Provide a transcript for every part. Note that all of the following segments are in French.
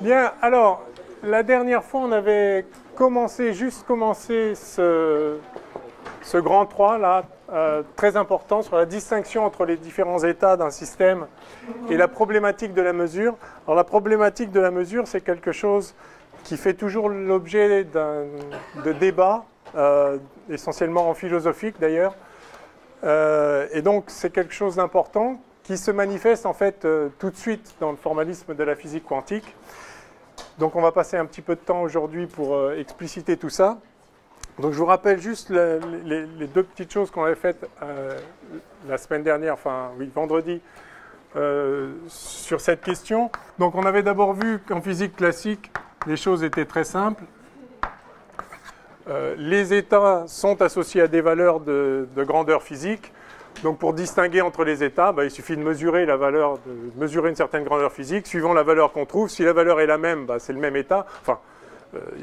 Bien, alors, la dernière fois, on avait juste commencé ce grand 3, là, très important, sur la distinction entre les différents états d'un système et la problématique de la mesure. Alors, la problématique de la mesure, c'est quelque chose qui fait toujours l'objet de débats, essentiellement en philosophique d'ailleurs. Et donc, c'est quelque chose d'important qui se manifeste en fait tout de suite dans le formalisme de la physique quantique. Donc on va passer un petit peu de temps aujourd'hui pour expliciter tout ça. Donc je vous rappelle juste les deux petites choses qu'on avait faites la semaine dernière, enfin oui, vendredi, sur cette question. Donc on avait d'abord vu qu'en physique classique, les choses étaient très simples. Les états sont associés à des valeurs de grandeur physique. Donc pour distinguer entre les états, il suffit de mesurer une certaine grandeur physique, suivant la valeur qu'on trouve. Si la valeur est la même, c'est le même état. Enfin,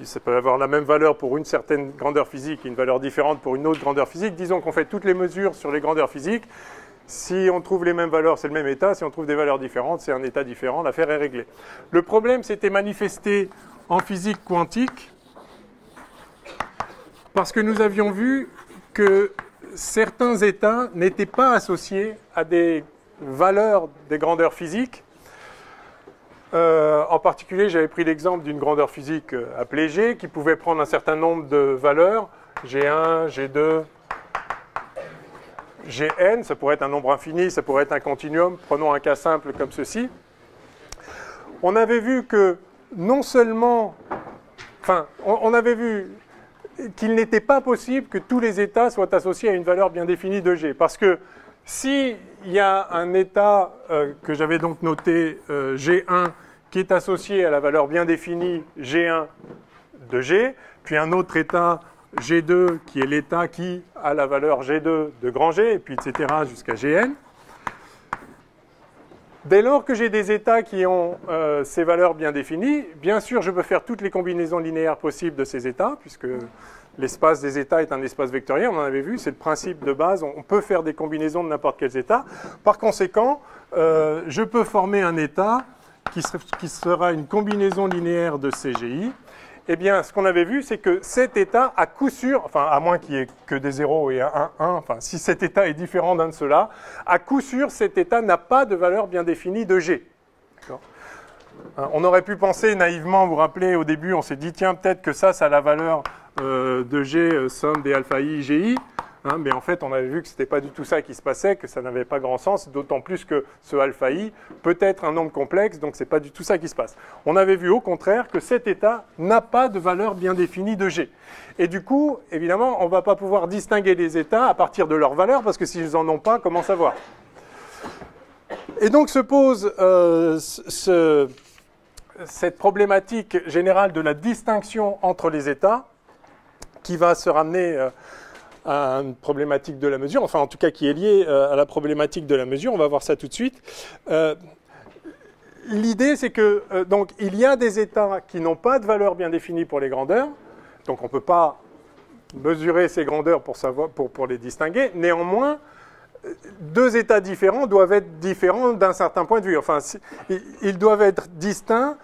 ça peut avoir la même valeur pour une certaine grandeur physique et une valeur différente pour une autre grandeur physique. Disons qu'on fait toutes les mesures sur les grandeurs physiques. Si on trouve les mêmes valeurs, c'est le même état. Si on trouve des valeurs différentes, c'est un état différent. L'affaire est réglée. Le problème s'était manifesté en physique quantique parce que nous avions vu que certains états n'étaient pas associés à des valeurs des grandeurs physiques. En particulier, j'avais pris l'exemple d'une grandeur physique appelée G, qui pouvait prendre un certain nombre de valeurs, G1, G2, Gn, ça pourrait être un nombre infini, ça pourrait être un continuum. Prenons un cas simple comme ceci. On avait vu que non seulement... Enfin, on avait vu qu'il n'était pas possible que tous les états soient associés à une valeur bien définie de G. Parce que s'il y a un état que j'avais donc noté G1 qui est associé à la valeur bien définie G1 de G, puis un autre état G2 qui est l'état qui a la valeur G2 de grand G, et puis etc. jusqu'à Gn. Dès lors que j'ai des états qui ont ces valeurs bien définies, bien sûr, je peux faire toutes les combinaisons linéaires possibles de ces états, puisque l'espace des états est un espace vectorien, on en avait vu, c'est le principe de base, on peut faire des combinaisons de n'importe quels états. Par conséquent, je peux former un état qui sera une combinaison linéaire de CGI. Eh bien, ce qu'on avait vu, c'est que cet état, à coup sûr, enfin, à moins qu'il n'y ait que des 0 et un 1, enfin, si cet état est différent d'un de ceux-là, à coup sûr, cet état n'a pas de valeur bien définie de G. On aurait pu penser naïvement, vous vous rappelez, au début, on s'est dit, tiens, peut-être que ça a la valeur de G, somme des alpha I, GI. Mais en fait, on avait vu que ce n'était pas du tout ça qui se passait, que ça n'avait pas grand sens, d'autant plus que ce alpha I peut être un nombre complexe, donc ce n'est pas du tout ça qui se passe. On avait vu au contraire que cet état n'a pas de valeur bien définie de G. Et du coup, évidemment, on ne va pas pouvoir distinguer les états à partir de leur valeur, parce que s'ils n'en ont pas, comment savoir? Et donc se pose cette problématique générale de la distinction entre les états, qui va se ramener à une problématique de la mesure, enfin en tout cas qui est liée à la problématique de la mesure, on va voir ça tout de suite. L'idée c'est que donc il y a des états qui n'ont pas de valeur bien définie pour les grandeurs, donc on ne peut pas mesurer ces grandeurs pour les distinguer, néanmoins deux états différents doivent être différents d'un certain point de vue, enfin ils doivent être distincts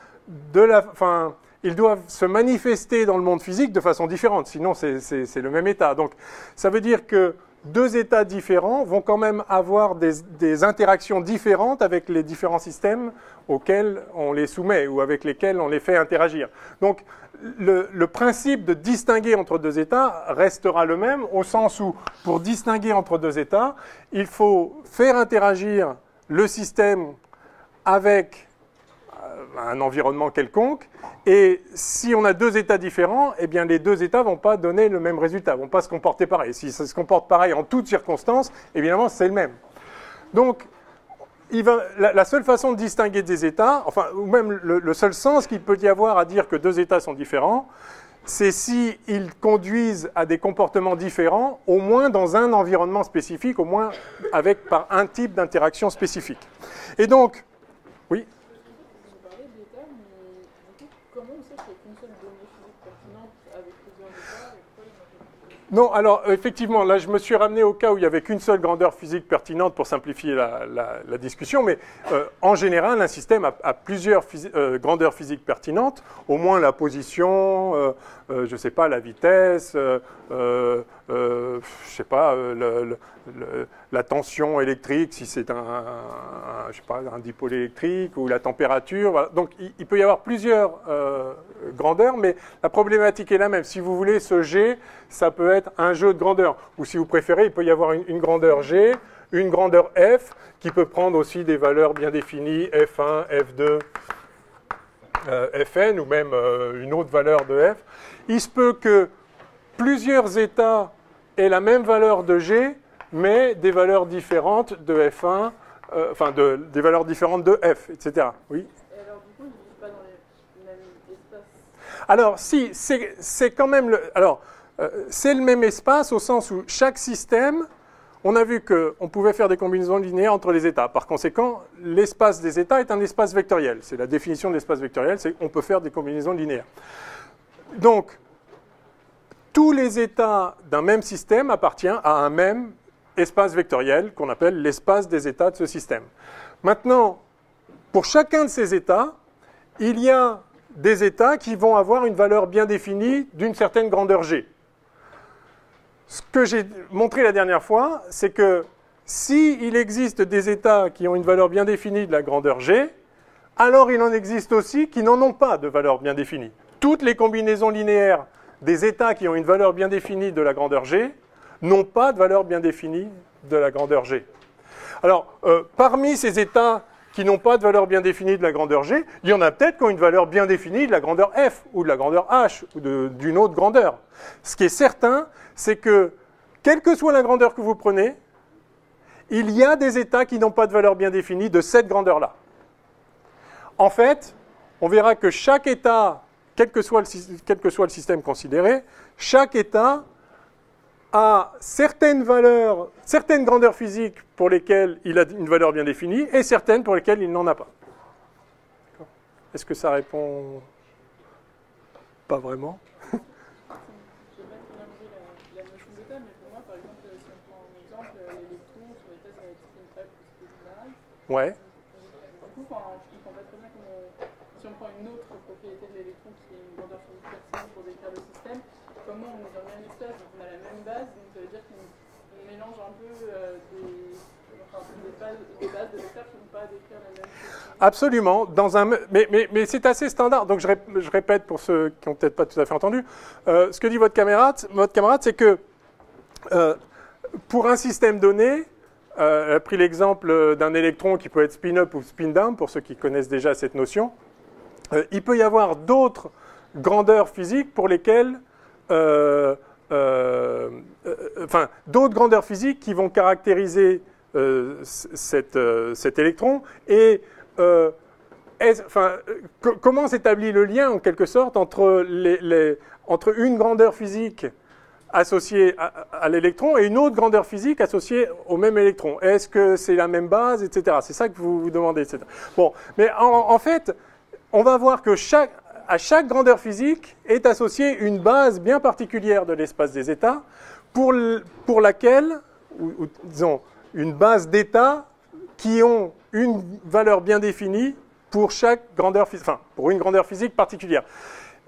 ils doivent se manifester dans le monde physique de façon différente, sinon c'est le même état. Donc ça veut dire que deux états différents vont quand même avoir des interactions différentes avec les différents systèmes auxquels on les soumet ou avec lesquels on les fait interagir. Donc le principe de distinguer entre deux états restera le même au sens où pour distinguer entre deux états, il faut faire interagir le système avec un environnement quelconque, et si on a deux états différents, eh bien les deux états ne vont pas donner le même résultat, ne vont pas se comporter pareil. Si ça se comporte pareil en toutes circonstances, évidemment c'est le même. Donc la seule façon de distinguer des états, enfin, ou même le seul sens qu'il peut y avoir à dire que deux états sont différents, c'est s'ils conduisent à des comportements différents, au moins dans un environnement spécifique, au moins par un type d'interaction spécifique. Et donc, oui. Non, alors effectivement, là je me suis ramené au cas où il n'y avait qu'une seule grandeur physique pertinente pour simplifier la discussion, mais en général, un système a plusieurs grandeurs physiques pertinentes, au moins la position, je ne sais pas, la vitesse, je sais pas, la tension électrique, si c'est je sais pas, un dipôle électrique, ou la température. Voilà. Donc il peut y avoir plusieurs grandeurs, mais la problématique est la même. Si vous voulez, ce G, ça peut être un jeu de grandeur. Ou si vous préférez, il peut y avoir une grandeur G, une grandeur F, qui peut prendre aussi des valeurs bien définies, F1, F2, Fn, ou même une autre valeur de F. Il se peut que plusieurs états aient la même valeur de G, mais des valeurs différentes de F1, enfin des valeurs différentes de F, etc. Oui. Et alors du coup, ils ne vivent pas dans les mêmes espaces? Alors si, c'est quand même c'est le même espace au sens où chaque système, on a vu qu'on pouvait faire des combinaisons linéaires entre les états. Par conséquent, l'espace des états est un espace vectoriel. C'est la définition de l'espace vectoriel, c'est qu'on peut faire des combinaisons linéaires. Donc, tous les états d'un même système appartiennent à un même espace vectoriel qu'on appelle l'espace des états de ce système. Maintenant, pour chacun de ces états, il y a des états qui vont avoir une valeur bien définie d'une certaine grandeur G. Ce que j'ai montré la dernière fois, c'est que s'il existe des états qui ont une valeur bien définie de la grandeur G, alors il en existe aussi qui n'en ont pas de valeur bien définie. Toutes les combinaisons linéaires des états qui ont une valeur bien définie de la grandeur G n'ont pas de valeur bien définie de la grandeur G. Alors, parmi ces états qui n'ont pas de valeur bien définie de la grandeur G, il y en a peut-être qui ont une valeur bien définie de la grandeur F, ou de la grandeur H, ou d'une autre grandeur. Ce qui est certain, c'est que, quelle que soit la grandeur que vous prenez, il y a des états qui n'ont pas de valeur bien définie de cette grandeur-là. En fait, on verra que chaque état, quel que soit le système considéré, chaque état a certaines valeurs, certaines grandeurs physiques pour lesquelles il a une valeur bien définie et certaines pour lesquelles il n'en a pas. Est-ce que ça répond? Pas vraiment. Je n'ai pas très bien compris la notion d'état, mais pour moi, par exemple, si on prend un exemple, l'électron, sur les tests avec système F ou système général, Ouais. du coup, je ne comprends pas très bien comment, si on prend une autre propriété de l'électron qui est une grandeur physique pertinente pour décrire le système, comment on est dans le même espace, donc on a la même base, donc ça veut dire qu'on mélange un peu des bases de vecteurs qui ne vont pas décrire la même chose. Absolument, mais c'est assez standard, donc je répète pour ceux qui n'ont peut-être pas tout à fait entendu. Ce que dit votre camarade, c'est que pour un système donné, elle a pris l'exemple d'un électron qui peut être spin-up ou spin-down, pour ceux qui connaissent déjà cette notion. Il peut y avoir d'autres grandeurs physiques pour lesquelles d'autres grandeurs physiques qui vont caractériser cet électron et comment s'établit le lien en quelque sorte entre une grandeur physique associée à l'électron et une autre grandeur physique associée au même électron. Est-ce que c'est la même base, etc. C'est ça que vous vous demandez, etc. Bon, mais en fait, on va voir que à chaque grandeur physique est associée une base bien particulière de l'espace des états pour laquelle, ou disons, une base d'états qui ont une valeur bien définie pour chaque grandeur physique, enfin, pour une grandeur physique particulière.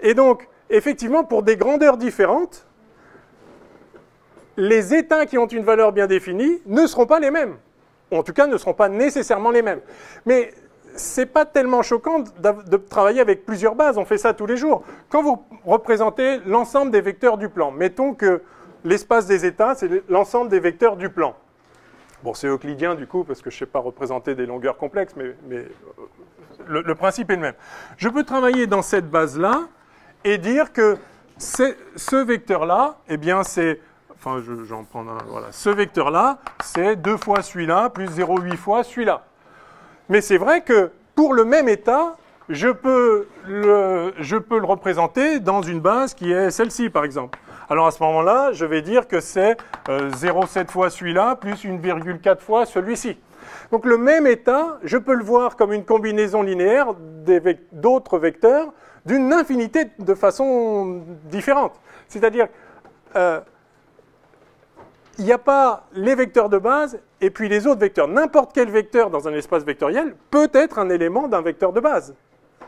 Et donc, effectivement, pour des grandeurs différentes, les états qui ont une valeur bien définie ne seront pas les mêmes. Ou en tout cas, ne seront pas nécessairement les mêmes. Mais c'est pas tellement choquant de travailler avec plusieurs bases. On fait ça tous les jours. Quand vous représentez l'ensemble des vecteurs du plan, mettons que l'espace des états, c'est l'ensemble des vecteurs du plan. Bon, c'est euclidien du coup, parce que je ne sais pas représenter des longueurs complexes, mais le principe est le même. Je peux travailler dans cette base-là et dire que ce vecteur-là, eh bien c'est... Enfin, j'en prends un... Voilà. Ce vecteur-là, c'est 2 fois celui-là, plus 0,8 fois celui-là. Mais c'est vrai que pour le même état, je peux le représenter dans une base qui est celle-ci, par exemple. Alors à ce moment-là, je vais dire que c'est 0,7 fois celui-là, plus 1,4 fois celui-ci. Donc le même état, je peux le voir comme une combinaison linéaire d'autres vecteurs d'une infinité de façons différentes. C'est-à-dire, il n'y a pas les vecteurs de base et puis les autres vecteurs. N'importe quel vecteur dans un espace vectoriel peut être un élément d'un vecteur de base.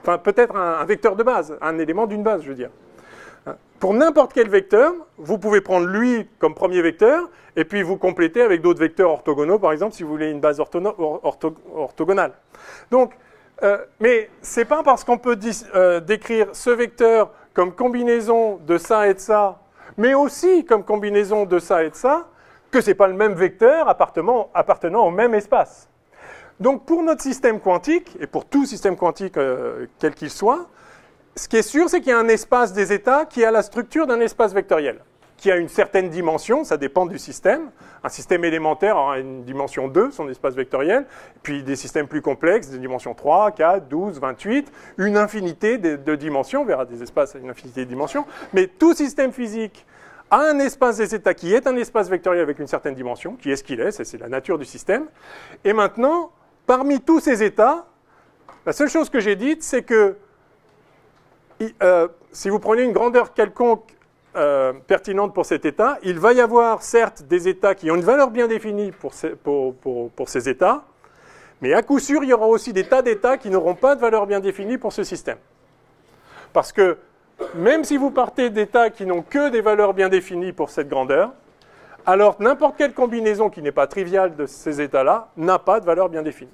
Enfin, peut-être un vecteur de base, un élément d'une base, je veux dire. Pour n'importe quel vecteur, vous pouvez prendre lui comme premier vecteur et puis vous compléter avec d'autres vecteurs orthogonaux, par exemple, si vous voulez une base orthogonale. Donc, mais ce n'est pas parce qu'on peut décrire ce vecteur comme combinaison de ça et de ça, mais aussi comme combinaison de ça et de ça, que ce n'est pas le même vecteur appartenant au même espace. Donc pour notre système quantique, et pour tout système quantique quel qu'il soit, ce qui est sûr, c'est qu'il y a un espace des états qui a la structure d'un espace vectoriel, qui a une certaine dimension, ça dépend du système. Un système élémentaire aura une dimension 2, son espace vectoriel, puis des systèmes plus complexes, des dimensions 3, 4, 12, 28, une infinité de dimensions, on verra des espaces à une infinité de dimensions, mais tout système physique a un espace des états qui est un espace vectoriel avec une certaine dimension, qui est ce qu'il est, c'est la nature du système. Et maintenant, parmi tous ces états, la seule chose que j'ai dite, c'est que si vous prenez une grandeur quelconque pertinente pour cet état, il va y avoir certes des états qui ont une valeur bien définie pour ces états, mais à coup sûr, il y aura aussi des tas d'états qui n'auront pas de valeur bien définie pour ce système. Parce que même si vous partez d'états qui n'ont que des valeurs bien définies pour cette grandeur, alors n'importe quelle combinaison qui n'est pas triviale de ces états-là n'a pas de valeur bien définie.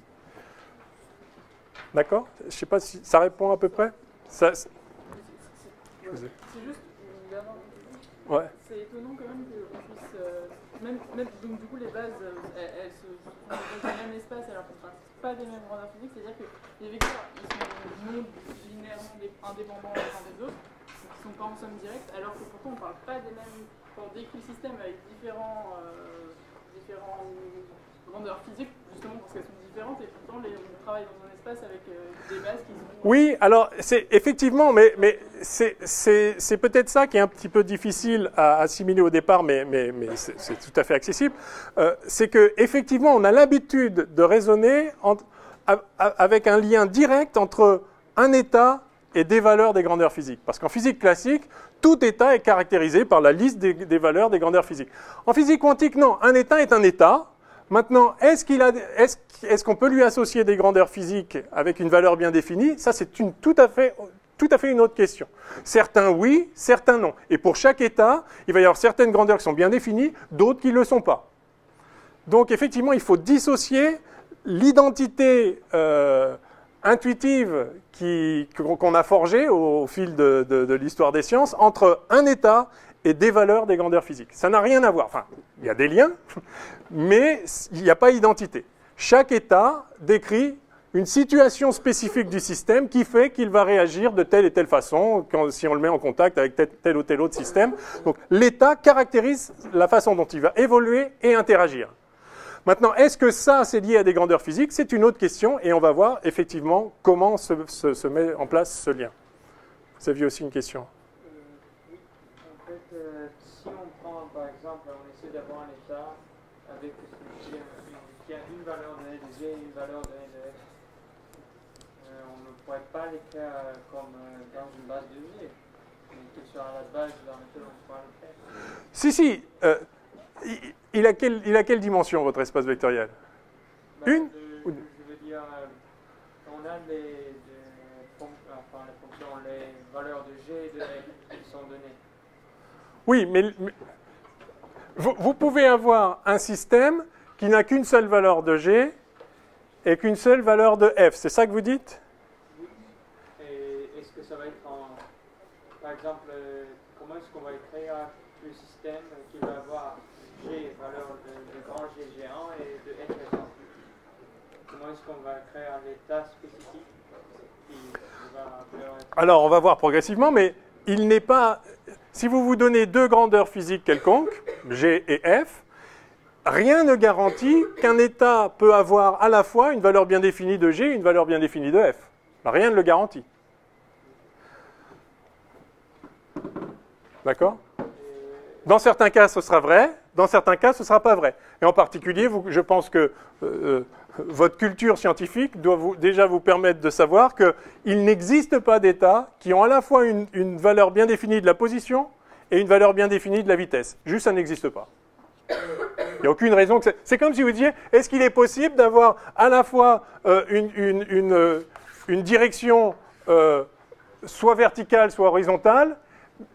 D'accord? Je ne sais pas si ça répond à peu près. C'est juste une dernière question. Ouais. C'est étonnant quand même qu'on puisse... donc du coup, les bases, elles se font dans le même espace alors qu'elles ne sont pas des mêmes grandeurs physiques. C'est-à-dire que les vecteurs, ils sont non linéairement indépendants les uns des autres, donc ils ne sont pas en somme directe, alors que pourtant on ne parle pas des mêmes... On décrit le système avec différentes grandeurs physiques, justement parce qu'elles sont différentes, et pourtant on travaille dans un espace avec des bases qui sont... Oui, alors, c'est effectivement, mais c'est peut-être ça qui est un petit peu difficile à assimiler au départ, mais c'est tout à fait accessible. C'est qu'effectivement, on a l'habitude de raisonner avec un lien direct entre un état et des valeurs des grandeurs physiques. Parce qu'en physique classique, tout état est caractérisé par la liste des valeurs des grandeurs physiques. En physique quantique, non, un état est un état. Maintenant, est-ce qu'on peut lui associer des grandeurs physiques avec une valeur bien définie? Ça, c'est tout à fait une autre question. Certains oui, certains non. Et pour chaque état, il va y avoir certaines grandeurs qui sont bien définies, d'autres qui ne le sont pas. Donc, effectivement, il faut dissocier l'identité intuitive qu'on a forgée au fil de l'histoire des sciences entre un état et des valeurs des grandeurs physiques. Ça n'a rien à voir. Enfin, il y a des liens, mais il n'y a pas d'identité. Chaque état décrit une situation spécifique du système qui fait qu'il va réagir de telle et telle façon si on le met en contact avec tel ou tel autre système. Donc, l'état caractérise la façon dont il va évoluer et interagir. Maintenant, est-ce que ça, c'est lié à des grandeurs physiques? C'est une autre question, et on va voir effectivement comment se met en place ce lien. Vous aviez aussi une question? Oui, en fait, si on prend par exemple, on essaie d'avoir un état avec qui a une valeur de G et une valeur de F, on ne pourrait pas l'écrire comme dans une base de G, mais qui sera la base dans laquelle on pourra le faire. Si. Il a quelle dimension, votre espace vectoriel? Une? Je veux dire, on a les fonctions, les valeurs de G et de F qui sont données. Oui, mais vous pouvez avoir un système qui n'a qu'une seule valeur de G et qu'une seule valeur de F. C'est ça que vous dites? Oui. Et est-ce que ça va être par exemple, comment est-ce qu'on va écrire le système qui va avoir G, valeur de grand G géant et de F géant? Comment est-ce qu'on va créer un état spécifique qui va être... Alors, on va voir progressivement, mais il n'est pas... Si vous donnez deux grandeurs physiques quelconques, G et F, rien ne garantit qu'un état peut avoir à la fois une valeur bien définie de G et une valeur bien définie de F. Rien ne le garantit. D'accord? Dans certains cas, ce sera vrai. Dans certains cas, ce ne sera pas vrai. Et en particulier, je pense que votre culture scientifique doit déjà vous permettre de savoir qu'il n'existe pas d'états qui ont à la fois une valeur bien définie de la position et une valeur bien définie de la vitesse. Juste, ça n'existe pas. Il n'y a aucune raison que c'est comme si vous disiez, est-ce qu'il est possible d'avoir à la fois une direction soit verticale, soit horizontale,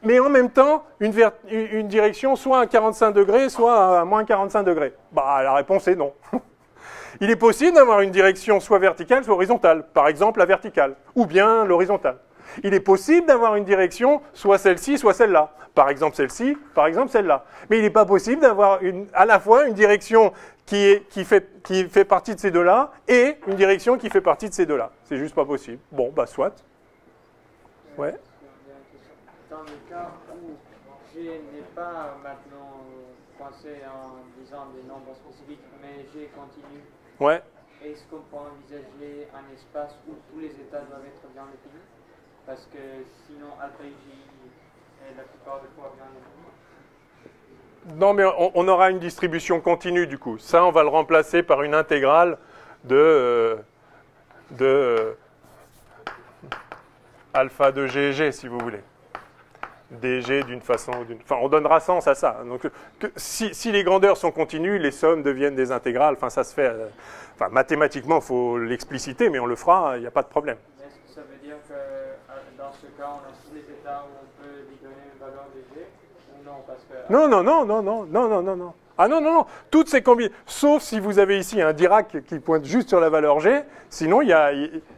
mais en même temps une direction soit à 45 degrés, soit à moins 45 degrés? Bah, la réponse est non. Il est possible d'avoir une direction soit verticale, soit horizontale, par exemple la verticale, ou bien l'horizontale. Il est possible d'avoir une direction soit celle-ci, soit celle-là, par exemple celle-ci, par exemple celle-là. Mais il n'est pas possible d'avoir à la fois une direction qui fait partie de ces deux-là et une direction qui fait partie de ces deux-là. C'est juste pas possible. Bon, bah soit. Ouais. Dans le cas où G n'est pas maintenant coincé en disant des nombres spécifiques, mais G continue, Ouais. est-ce qu'on peut envisager un espace où tous les états doivent être bien définis? Parce que sinon, alpha et J est la plupart des fois bien défini. Non, mais on aura une distribution continue du coup. Ça, on va le remplacer par une intégrale de alpha de G et G, si vous voulez. DG d'une façon ou d'une... Enfin, on donnera sens à ça. Donc, si les grandeurs sont continues, les sommes deviennent des intégrales. Enfin, ça se fait... Enfin, mathématiquement, il faut l'expliciter, mais on le fera, il n'y a pas de problème. Est-ce que ça veut dire que dans ce cas, on a tous les états où on peut lui donner une valeur de G ou non? Parce que... Non. Ah non. Toutes ces combinaisons, sauf si vous avez ici un Dirac qui pointe juste sur la valeur G, sinon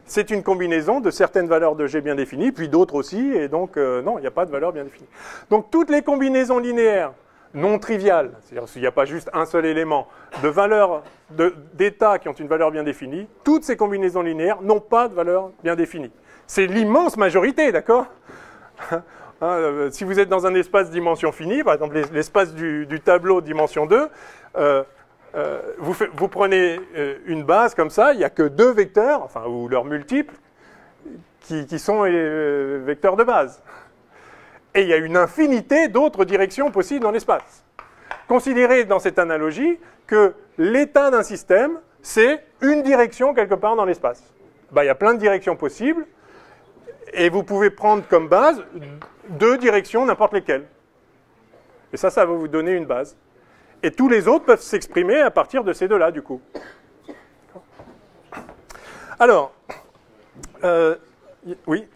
c'est une combinaison de certaines valeurs de G bien définies, puis d'autres aussi, et donc non, il n'y a pas de valeur bien définie. Donc toutes les combinaisons linéaires non triviales, c'est-à-dire s'il n'y a pas juste un seul élément, de valeurs d'états qui ont une valeur bien définie, toutes ces combinaisons linéaires n'ont pas de valeur bien définie. C'est l'immense majorité, d'accord ? Si vous êtes dans un espace dimension finie, par exemple l'espace du tableau dimension 2, vous prenez une base comme ça, il n'y a que deux vecteurs, enfin, ou leurs multiples, qui sont les vecteurs de base. Et il y a une infinité d'autres directions possibles dans l'espace. Considérez dans cette analogie que l'état d'un système, c'est une direction quelque part dans l'espace. Ben, il y a plein de directions possibles, et vous pouvez prendre comme base deux directions, n'importe lesquelles. Et ça va vous donner une base. Et tous les autres peuvent s'exprimer à partir de ces deux-là, du coup. Alors, oui.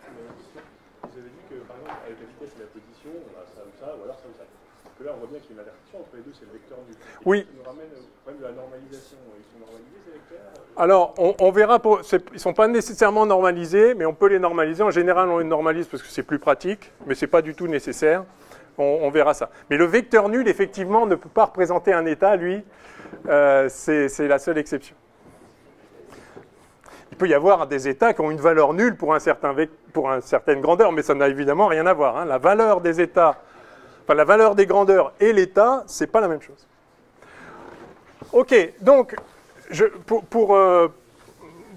Vous avez dit que, par exemple, avec la vitesse et la position, on a ça ou ça, ou alors ça ou ça. Parce que là, on voit bien qu'il y a une inversion entre les deux, c'est le vecteur du... Oui. Ça nous ramène au problème de la normalisation. Ils sont normalisés, ces vecteurs? Alors, on verra, ils ne sont pas nécessairement normalisés, mais on peut les normaliser. En général, on les normalise parce que c'est plus pratique, mais ce n'est pas du tout nécessaire. On verra ça. Mais le vecteur nul, effectivement, ne peut pas représenter un état, lui. C'est la seule exception. Il peut y avoir des états qui ont une valeur nulle pour une certaine grandeur, mais ça n'a évidemment rien à voir. Hein. La valeur des états, enfin la valeur des grandeurs et l'état, ce n'est pas la même chose. Ok, donc...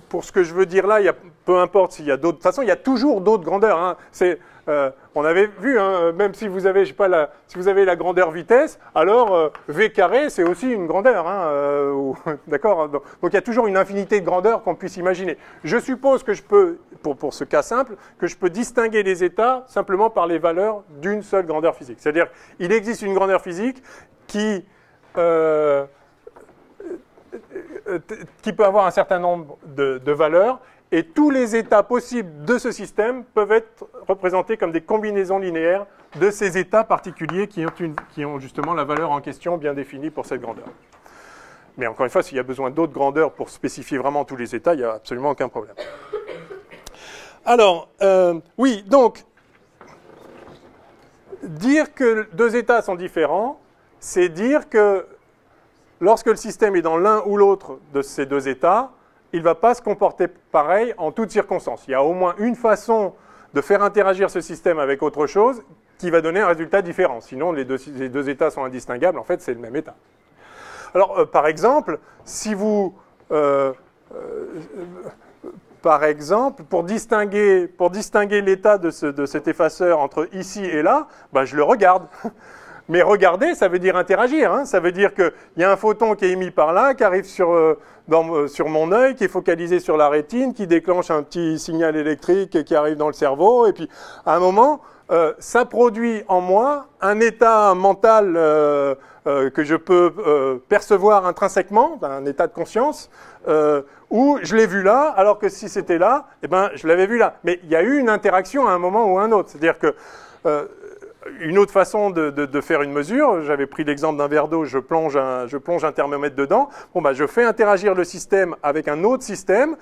Pour ce que je veux dire là, peu importe s'il y a d'autres... De toute façon, il y a toujours d'autres grandeurs. Hein. On avait vu, hein, même si vous avez, si vous avez la grandeur vitesse, alors V carré, c'est aussi une grandeur. Hein, d'accord ? Donc il y a toujours une infinité de grandeurs qu'on puisse imaginer. Je suppose que je peux, pour ce cas simple, que je peux distinguer les états simplement par les valeurs d'une seule grandeur physique. C'est-à-dire qu'il existe une grandeur physique qui peut avoir un certain nombre de valeurs, et tous les états possibles de ce système peuvent être représentés comme des combinaisons linéaires de ces états particuliers qui ont justement la valeur en question bien définie pour cette grandeur. Mais encore une fois, s'il y a besoin d'autres grandeurs pour spécifier vraiment tous les états, il n'y a absolument aucun problème. Alors, oui, donc, dire que deux états sont différents, c'est dire que lorsque le système est dans l'un ou l'autre de ces deux états, il ne va pas se comporter pareil en toutes circonstances. Il y a au moins une façon de faire interagir ce système avec autre chose qui va donner un résultat différent. Sinon, les deux états sont indistinguables. En fait, c'est le même état. Alors, par exemple, si vous... par exemple, pour distinguer l'état de cet effaceur entre ici et là, ben, je le regarde. Mais regarder, ça veut dire interagir. Hein. Ça veut dire qu'il y a un photon qui est émis par là, qui arrive sur mon œil, qui est focalisé sur la rétine, qui déclenche un petit signal électrique qui arrive dans le cerveau. Et puis, à un moment, ça produit en moi un état mental que je peux percevoir intrinsèquement, un état de conscience, où je l'ai vu là, alors que si c'était là, eh ben, je l'avais vu là. Mais il y a eu une interaction à un moment ou à un autre. C'est-à-dire que une autre façon de faire une mesure, j'avais pris l'exemple d'un verre d'eau, je plonge un thermomètre dedans, bon, bah, je fais interagir le système avec un autre système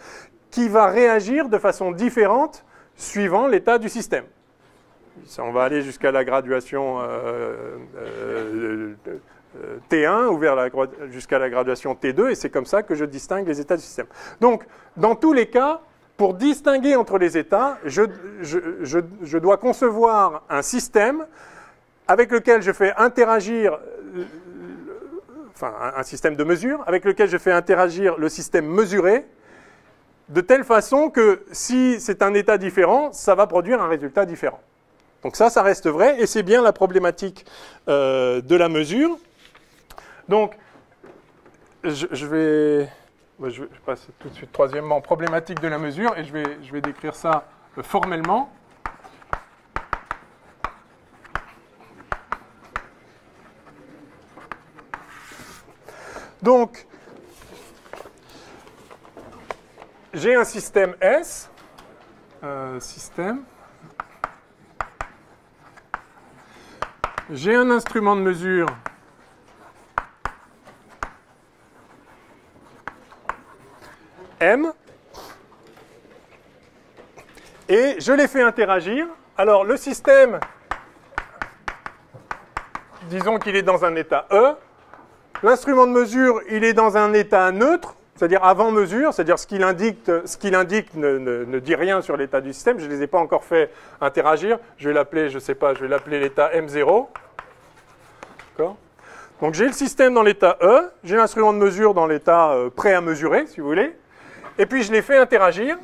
qui va réagir de façon différente suivant l'état du système. On va aller jusqu'à la graduation T1 ou jusqu'à la graduation T2, et c'est comme ça que je distingue les états du système. Donc, dans tous les cas, pour distinguer entre les états, je dois concevoir un système avec lequel je fais interagir, enfin un système de mesure, avec lequel je fais interagir le système mesuré, de telle façon que si c'est un état différent, ça va produire un résultat différent. Donc ça reste vrai, et c'est bien la problématique de la mesure. Donc, je vais passer tout de suite troisièmement, problématique de la mesure, et je vais décrire ça formellement. Donc, j'ai un système S, j'ai un instrument de mesure M, et je les fais interagir. Alors, le système, disons qu'il est dans un état E, l'instrument de mesure, il est dans un état neutre, c'est-à-dire avant mesure, c'est-à-dire ce qu'il indique ne dit rien sur l'état du système. Je ne les ai pas encore fait interagir. Je vais l'appeler, je ne sais pas, je vais l'appeler l'état M0. D'accord ? Donc j'ai le système dans l'état E, j'ai l'instrument de mesure dans l'état prêt à mesurer, si vous voulez, et puis je les fais interagir.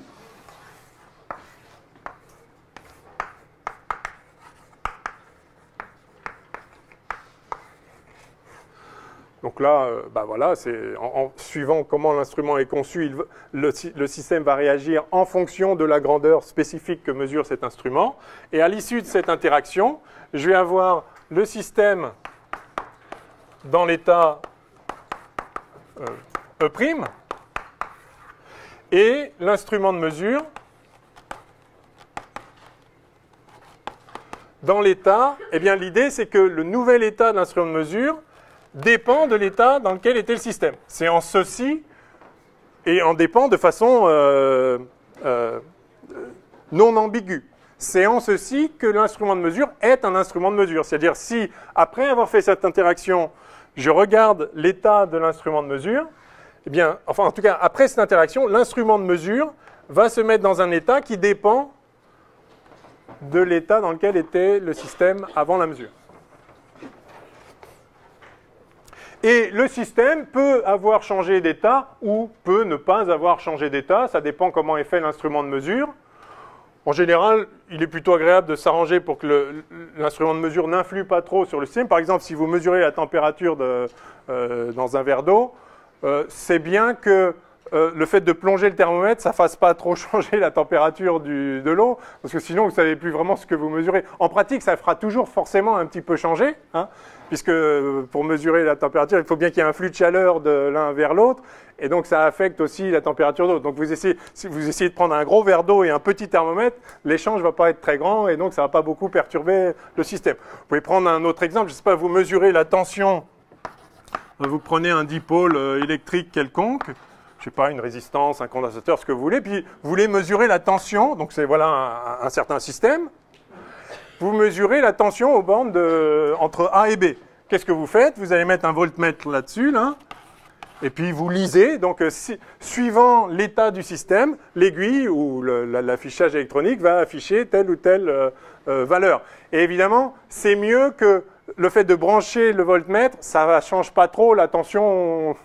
Donc là, bah voilà, en suivant comment l'instrument est conçu, le système va réagir en fonction de la grandeur spécifique que mesure cet instrument. Et à l'issue de cette interaction, je vais avoir le système dans l'état E', et l'instrument de mesure dans l'état, eh bien l'idée c'est que le nouvel état de l'instrument de mesure dépend de l'état dans lequel était le système. C'est en ceci, et en dépend de façon non ambiguë. C'est en ceci que l'instrument de mesure est un instrument de mesure. C'est-à-dire si, après avoir fait cette interaction, je regarde l'état de l'instrument de mesure, eh bien, enfin en tout cas, après cette interaction, l'instrument de mesure va se mettre dans un état qui dépend de l'état dans lequel était le système avant la mesure. Et le système peut avoir changé d'état ou peut ne pas avoir changé d'état. Ça dépend comment est fait l'instrument de mesure. En général, il est plutôt agréable de s'arranger pour que l'instrument de mesure n'influe pas trop sur le système. Par exemple, si vous mesurez la température dans un verre d'eau, c'est bien que le fait de plonger le thermomètre, ça ne fasse pas trop changer la température de l'eau, parce que sinon, vous ne savez plus vraiment ce que vous mesurez. En pratique, ça fera toujours forcément un petit peu changer, hein, puisque pour mesurer la température, il faut bien qu'il y ait un flux de chaleur de l'un vers l'autre, et donc ça affecte aussi la température d'eau. Donc si vous essayez de prendre un gros verre d'eau et un petit thermomètre, l'échange ne va pas être très grand, et donc ça ne va pas beaucoup perturber le système. Vous pouvez prendre un autre exemple, je ne sais pas, vous mesurez la tension, vous prenez un dipôle électrique quelconque, je ne sais pas, une résistance, un condensateur, ce que vous voulez, puis vous voulez mesurer la tension, donc c'est voilà un certain système. Vous mesurez la tension aux bornes entre A et B. Qu'est-ce que vous faites? Vous allez mettre un voltmètre là-dessus, là, et puis vous lisez. Donc, suivant l'état du système, l'aiguille ou l'affichage électronique va afficher telle ou telle valeur. Et évidemment, c'est mieux que le fait de brancher le voltmètre, ça ne change pas trop la tension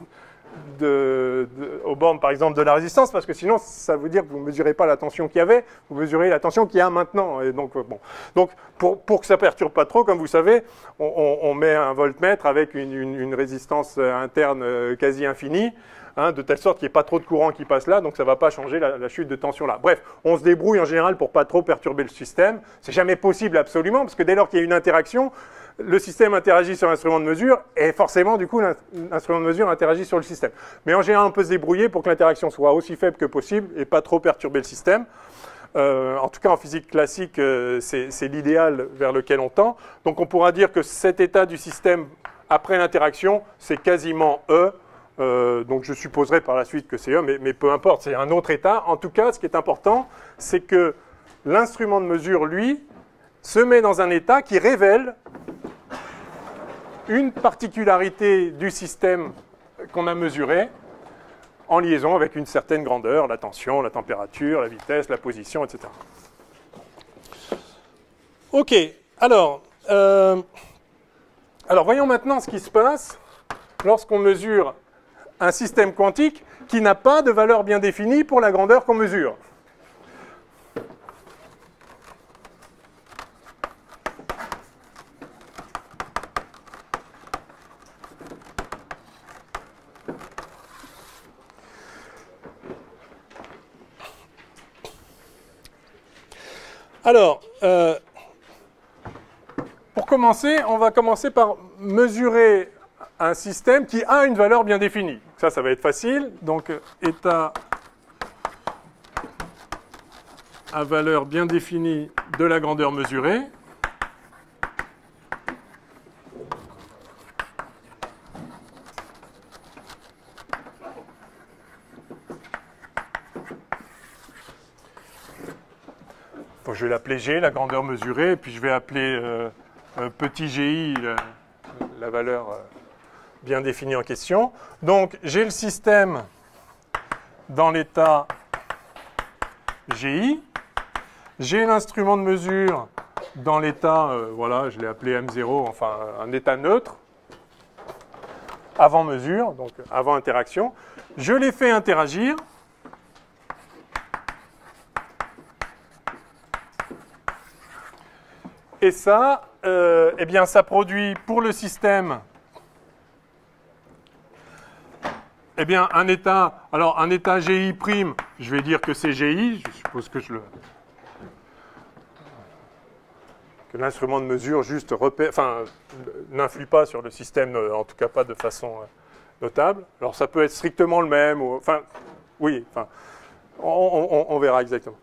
aux bornes, par exemple, de la résistance, parce que sinon, ça veut dire que vous ne mesurez pas la tension qu'il y avait, vous mesurez la tension qu'il y a maintenant. Et donc, bon. Donc pour que ça ne perturbe pas trop, comme vous savez, on met un voltmètre avec une résistance interne quasi infinie, hein, de telle sorte qu'il n'y ait pas trop de courant qui passe là, donc ça ne va pas changer la chute de tension là. Bref, on se débrouille en général pour ne pas trop perturber le système. C'est jamais possible absolument, parce que dès lors qu'il y a une interaction, le système interagit sur l'instrument de mesure, et forcément, du coup, l'instrument de mesure interagit sur le système. Mais en général, on peut se débrouiller pour que l'interaction soit aussi faible que possible et pas trop perturber le système. En tout cas, en physique classique, c'est l'idéal vers lequel on tend. Donc, on pourra dire que cet état du système, après l'interaction, c'est quasiment E. Donc, je supposerai par la suite que c'est E, mais peu importe, c'est un autre état. En tout cas, ce qui est important, c'est que l'instrument de mesure, lui, se met dans un état qui révèle une particularité du système qu'on a mesuré en liaison avec une certaine grandeur, la tension, la température, la vitesse, la position, etc. Ok, alors voyons maintenant ce qui se passe lorsqu'on mesure un système quantique qui n'a pas de valeur bien définie pour la grandeur qu'on mesure. Alors, pour commencer, on va commencer par mesurer un système qui a une valeur bien définie. Ça va être facile. Donc, état à valeur bien définie de la grandeur mesurée. Donc, je vais l'appeler G, la grandeur mesurée, et puis je vais appeler petit GI, la valeur bien définie en question. Donc, j'ai le système dans l'état GI. J'ai l'instrument de mesure dans l'état, voilà, je l'ai appelé M0, enfin un état neutre, avant mesure, donc avant interaction. Je les fais interagir. Et ça, eh bien, ça produit pour le système, eh bien, un état. Alors, un état GI', je vais dire que c'est GI. Je suppose que que l'instrument de mesure juste repère, enfin, n'influe pas sur le système, en tout cas pas de façon notable. Alors, ça peut être strictement le même, ou, enfin, oui, enfin, on verra exactement.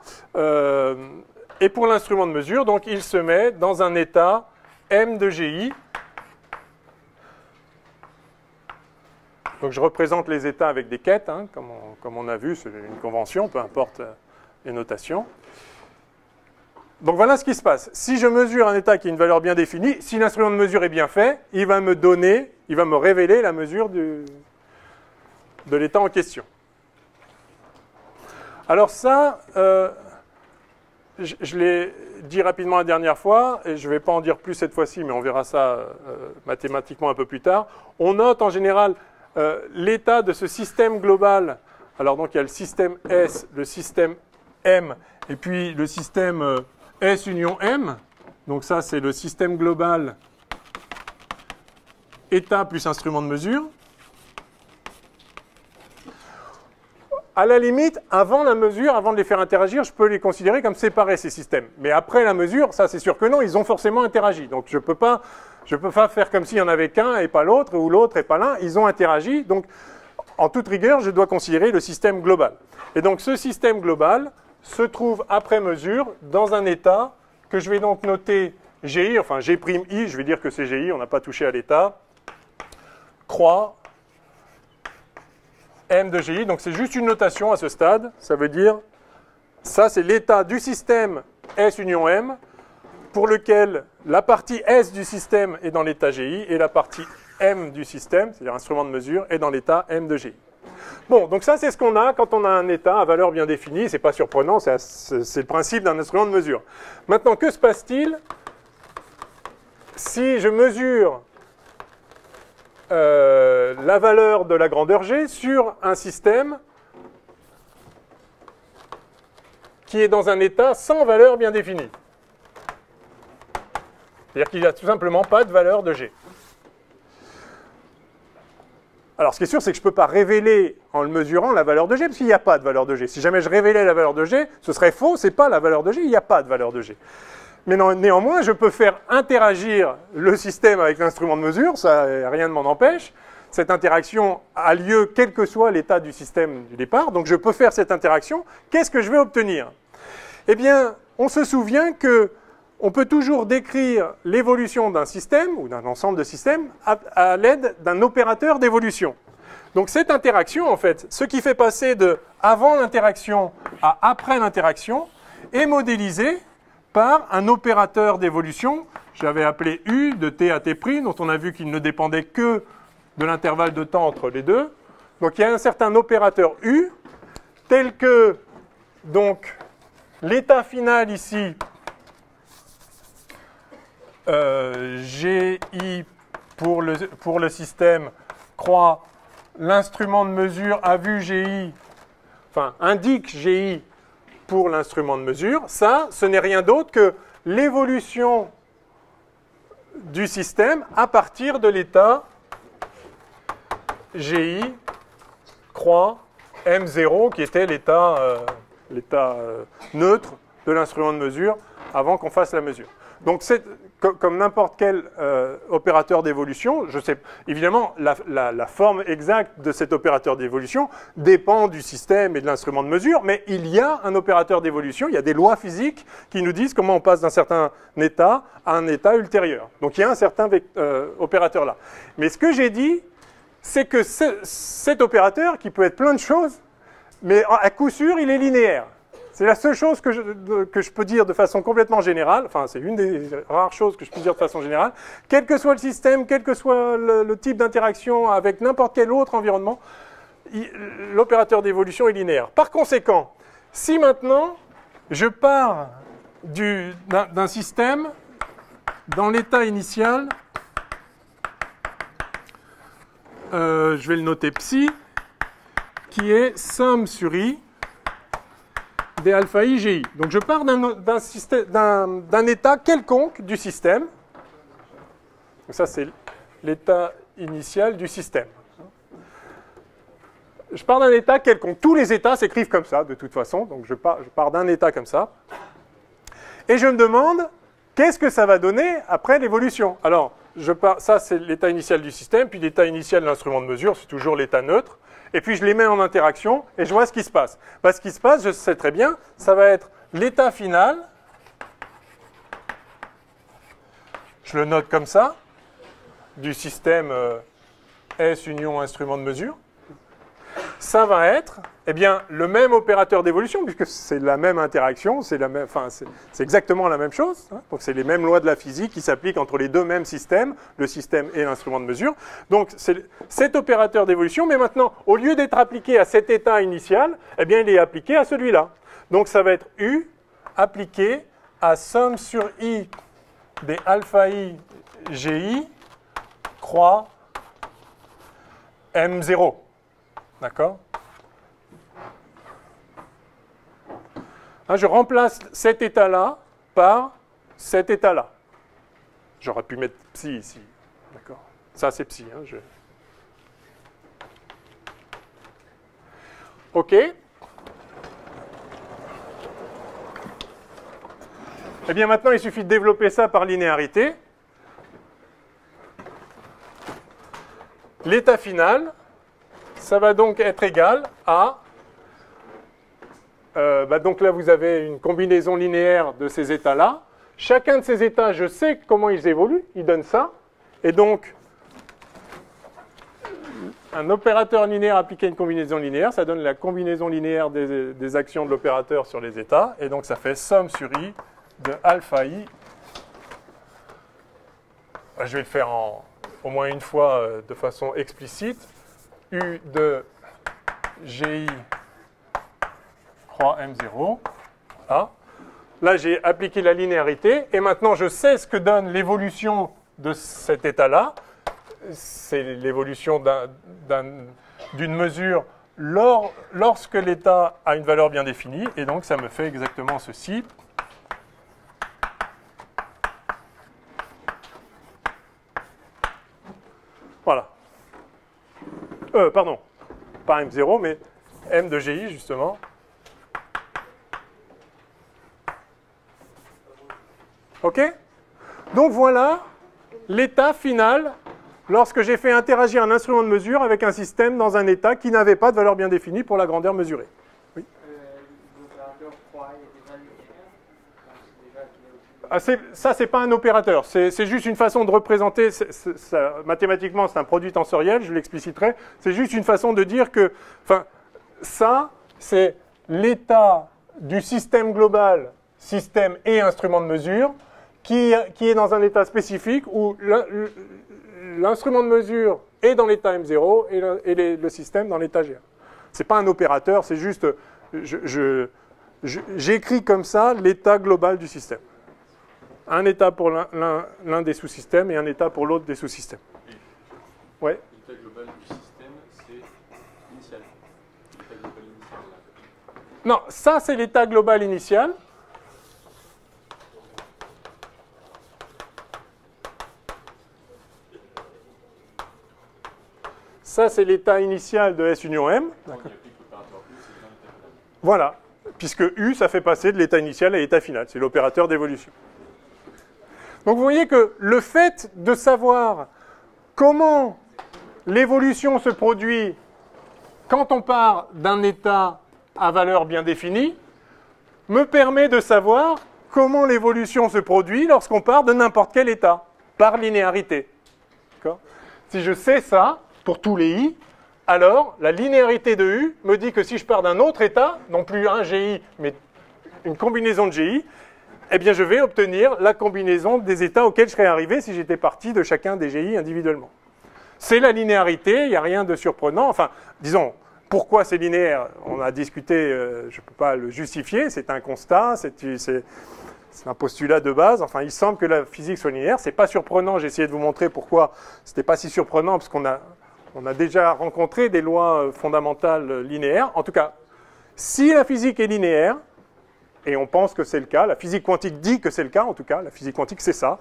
Et pour l'instrument de mesure, donc, il se met dans un état M de GI. Donc, je représente les états avec des quêtes, hein, comme on a vu, c'est une convention, peu importe les notations. Donc, voilà ce qui se passe. Si je mesure un état qui a une valeur bien définie, si l'instrument de mesure est bien fait, il va me révéler la mesure de l'état en question. Alors ça... je l'ai dit rapidement la dernière fois, et je ne vais pas en dire plus cette fois-ci, mais on verra ça mathématiquement un peu plus tard. On note en général l'état de ce système global. Alors donc il y a le système S, le système M, et puis le système S union M. Donc ça c'est le système global état plus instrument de mesure. À la limite, avant la mesure, avant de les faire interagir, je peux les considérer comme séparés, ces systèmes. Mais après la mesure, ça c'est sûr que non, ils ont forcément interagi. Donc je ne peux pas faire comme s'il n'y en avait qu'un et pas l'autre, ou l'autre et pas l'un. Ils ont interagi. Donc, en toute rigueur, je dois considérer le système global. Et donc ce système global se trouve après mesure dans un état que je vais donc noter GI, enfin G', je vais dire que c'est GI, on n'a pas touché à l'état, croix M de GI, donc c'est juste une notation à ce stade, ça veut dire, ça c'est l'état du système S union M, pour lequel la partie S du système est dans l'état GI, et la partie M du système, c'est-à-dire instrument de mesure, est dans l'état M de GI. Bon, donc ça c'est ce qu'on a quand on a un état à valeur bien définie, c'est pas surprenant, c'est le principe d'un instrument de mesure. Maintenant, que se passe-t-il si je mesure la valeur de la grandeur G sur un système qui est dans un état sans valeur bien définie. C'est-à-dire qu'il n'y a tout simplement pas de valeur de G. Alors, ce qui est sûr, c'est que je ne peux pas révéler, en le mesurant, la valeur de G, parce qu'il n'y a pas de valeur de G. Si jamais je révélais la valeur de G, ce serait faux, ce n'est pas la valeur de G, il n'y a pas de valeur de G. Mais néanmoins, je peux faire interagir le système avec l'instrument de mesure, ça, rien ne m'en empêche. Cette interaction a lieu quel que soit l'état du système du départ, donc je peux faire cette interaction. Qu'est-ce que je vais obtenir? Eh bien, on se souvient que on peut toujours décrire l'évolution d'un système ou d'un ensemble de systèmes à l'aide d'un opérateur d'évolution. Donc cette interaction, en fait, ce qui fait passer de avant l'interaction à après l'interaction, est modélisé par un opérateur d'évolution, j'avais appelé U de t à t', dont on a vu qu'il ne dépendait que de l'intervalle de temps entre les deux. Donc il y a un certain opérateur U, tel que donc l'état final ici, GI pour le système croît, l'instrument de mesure a vu GI, enfin indique GI pour l'instrument de mesure. Ça, ce n'est rien d'autre que l'évolution du système à partir de l'état GI croît M0, qui était l'état neutre de l'instrument de mesure avant qu'on fasse la mesure. Donc, comme n'importe quel opérateur d'évolution, je sais, évidemment, la forme exacte de cet opérateur d'évolution dépend du système et de l'instrument de mesure, mais il y a un opérateur d'évolution, il y a des lois physiques qui nous disent comment on passe d'un certain état à un état ultérieur. Donc, il y a un certain opérateur là. Mais ce que j'ai dit, c'est que cet opérateur, qui peut être plein de choses, mais à coup sûr, il est linéaire. C'est la seule chose que je peux dire de façon complètement générale, enfin c'est une des rares choses que je peux dire de façon générale, quel que soit le système, quel que soit le type d'interaction avec n'importe quel autre environnement, l'opérateur d'évolution est linéaire. Par conséquent, si maintenant je pars d'un système dans l'état initial, je vais le noter psi, qui est somme sur i des alpha i gi. Donc je pars d'un état quelconque du système. Donc ça c'est l'état initial du système. Je pars d'un état quelconque. Tous les états s'écrivent comme ça de toute façon. Donc je pars d'un état comme ça. Et je me demande qu'est-ce que ça va donner après l'évolution. Alors ça c'est l'état initial du système, puis l'état initial de l'instrument de mesure, c'est toujours l'état neutre. Et puis je les mets en interaction et je vois ce qui se passe. Bah, ce qui se passe, je sais très bien, ça va être l'état final. Je le note comme ça, du système S union instrument de mesure. Ça va être le même opérateur d'évolution, puisque c'est la même interaction, c'est exactement la même chose. Hein. Donc c'est les mêmes lois de la physique qui s'appliquent entre les deux mêmes systèmes, le système et l'instrument de mesure. Donc c'est cet opérateur d'évolution, mais maintenant, au lieu d'être appliqué à cet état initial, il est appliqué à celui-là. Donc ça va être U appliqué à somme sur I des alpha I GI croît M0. D'accord ? Je remplace cet état-là par cet état-là. J'aurais pu mettre psi ici. D'accord ? Ça, c'est psi. Hein, OK. Eh bien, maintenant, il suffit de développer ça par linéarité. L'état final, ça va donc être égal à... donc là, vous avez une combinaison linéaire de ces états-là. Chacun de ces états, je sais comment ils évoluent. Ils donnent ça. Et donc, un opérateur linéaire appliqué à une combinaison linéaire, ça donne la combinaison linéaire des actions de l'opérateur sur les états. Et donc, ça fait somme sur i de alpha i. Je vais le faire au moins une fois de façon explicite. U de GI croît M0. Voilà. Là, j'ai appliqué la linéarité. Et maintenant, je sais ce que donne l'évolution de cet état-là. c'est l'évolution d'une mesure lorsque l'état a une valeur bien définie, et donc ça me fait exactement ceci. Voilà. Pardon, pas M0, mais M de GI, justement. OK? Donc voilà l'état final lorsque j'ai fait interagir un instrument de mesure avec un système dans un état qui n'avait pas de valeur bien définie pour la grandeur mesurée. Oui. L'opérateur 3 est déjà linéaire. Ça, c'est pas un opérateur. C'est juste une façon de représenter. Mathématiquement, c'est un produit tensoriel, je l'expliciterai. C'est juste une façon de dire que... Enfin, ça, c'est l'état du système global, système et instrument de mesure, qui est dans un état spécifique où l'instrument de mesure est dans l'état M0 et le système dans l'état G1. Ce n'est pas un opérateur, c'est juste... J'écris comme ça l'état global du système. Un état pour l'un des sous-systèmes et un état pour l'autre des sous-systèmes. Ouais. L'état global du système, c'est initial. L'état global initial. Non, ça c'est l'état global initial. Ça c'est l'état initial de S union M. Voilà, puisque U, ça fait passer de l'état initial à l'état final. C'est l'opérateur d'évolution. Donc vous voyez que le fait de savoir comment l'évolution se produit quand on part d'un état à valeur bien définie me permet de savoir comment l'évolution se produit lorsqu'on part de n'importe quel état, par linéarité. Si je sais ça, pour tous les I, alors la linéarité de U me dit que si je pars d'un autre état, non plus un GI, mais une combinaison de GI, eh bien je vais obtenir la combinaison des états auxquels je serais arrivé si j'étais parti de chacun des GI individuellement. C'est la linéarité, il n'y a rien de surprenant. Enfin, disons, pourquoi c'est linéaire? On a discuté, je ne peux pas le justifier, c'est un constat, c'est un postulat de base. Enfin, il semble que la physique soit linéaire. Ce n'est pas surprenant, j'ai essayé de vous montrer pourquoi ce n'était pas si surprenant, parce qu'on a déjà rencontré des lois fondamentales linéaires. En tout cas, si la physique est linéaire, et on pense que c'est le cas, la physique quantique dit que c'est le cas, en tout cas, la physique quantique c'est ça.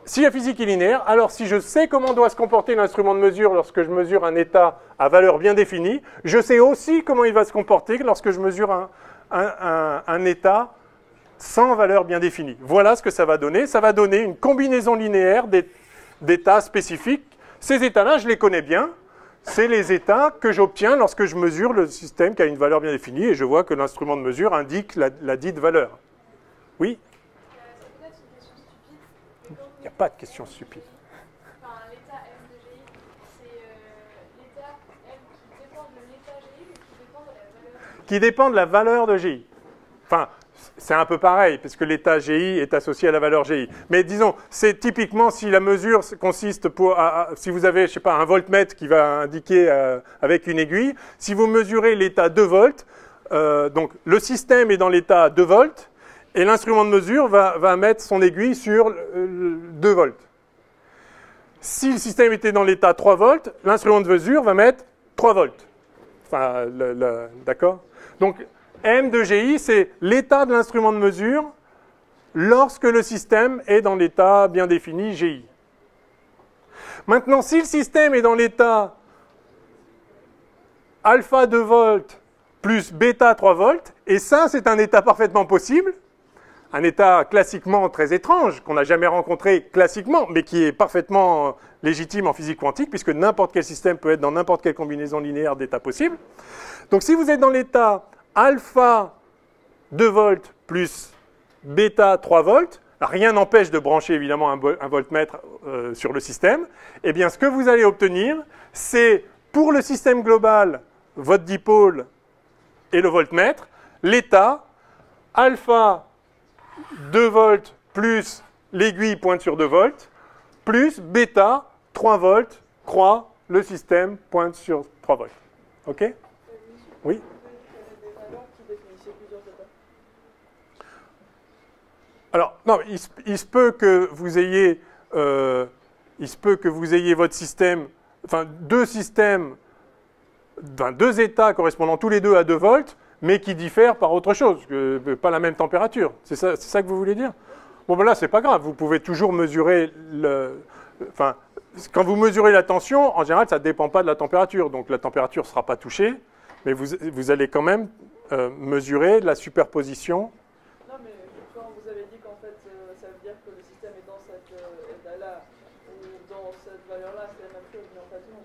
Si la physique est linéaire, alors si je sais comment doit se comporter l'instrument de mesure lorsque je mesure un état à valeur bien définie, je sais aussi comment il va se comporter lorsque je mesure un état sans valeur bien définie. Voilà ce que ça va donner. Ça va donner une combinaison linéaire d'états spécifiques. Ces états-là, je les connais bien. C'est les états que j'obtiens lorsque je mesure le système qui a une valeur bien définie et je vois que l'instrument de mesure indique la dite valeur. Oui? Ça peut être une question stupide. Il n'y a pas de question stupide. Enfin, l'état M de GI, c'est l'état M qui dépend de l'état GI ou qui dépend de la valeur? Qui dépend de la valeur de GI. Enfin, c'est un peu pareil, parce que l'état GI est associé à la valeur GI. Mais disons, c'est typiquement si la mesure consiste si vous avez, je sais pas, un voltmètre qui va indiquer avec une aiguille, si vous mesurez l'état 2 volts, donc le système est dans l'état 2 volts, et l'instrument de mesure va mettre son aiguille sur 2 volts. Si le système était dans l'état 3 volts, l'instrument de mesure va mettre 3 volts. Enfin, d'accord? Donc, M de GI, c'est l'état de l'instrument de mesure lorsque le système est dans l'état bien défini GI. Maintenant, si le système est dans l'état alpha 2 volts plus bêta 3 volts, et ça, c'est un état parfaitement possible, un état classiquement très étrange, qu'on n'a jamais rencontré classiquement, mais qui est parfaitement légitime en physique quantique, puisque n'importe quel système peut être dans n'importe quelle combinaison linéaire d'états possibles. Donc si vous êtes dans l'état alpha 2 volts plus bêta 3 volts, rien n'empêche de brancher évidemment un voltmètre sur le système, eh bien ce que vous allez obtenir, c'est pour le système global, votre dipôle et le voltmètre, l'état alpha 2 volts plus l'aiguille pointe sur 2 volts, plus bêta 3 volts croix le système pointe sur 3 volts. OK? Oui? Alors, non, il se peut que vous ayez il se peut que vous ayez votre système, enfin deux systèmes, deux états correspondant tous les deux à 2 volts, mais qui diffèrent par autre chose, pas la même température. C'est ça que vous voulez dire? Bon, ben là, c'est pas grave. Vous pouvez toujours mesurer enfin, quand vous mesurez la tension, en général, ça ne dépend pas de la température. Donc, la température ne sera pas touchée, mais vous allez quand même mesurer la superposition. Non, mais quand vous avez dit qu'en fait, ça veut dire que le système est dans cette état-là, ou dans cette valeur-là, c'est la même chose, mais en fait, non.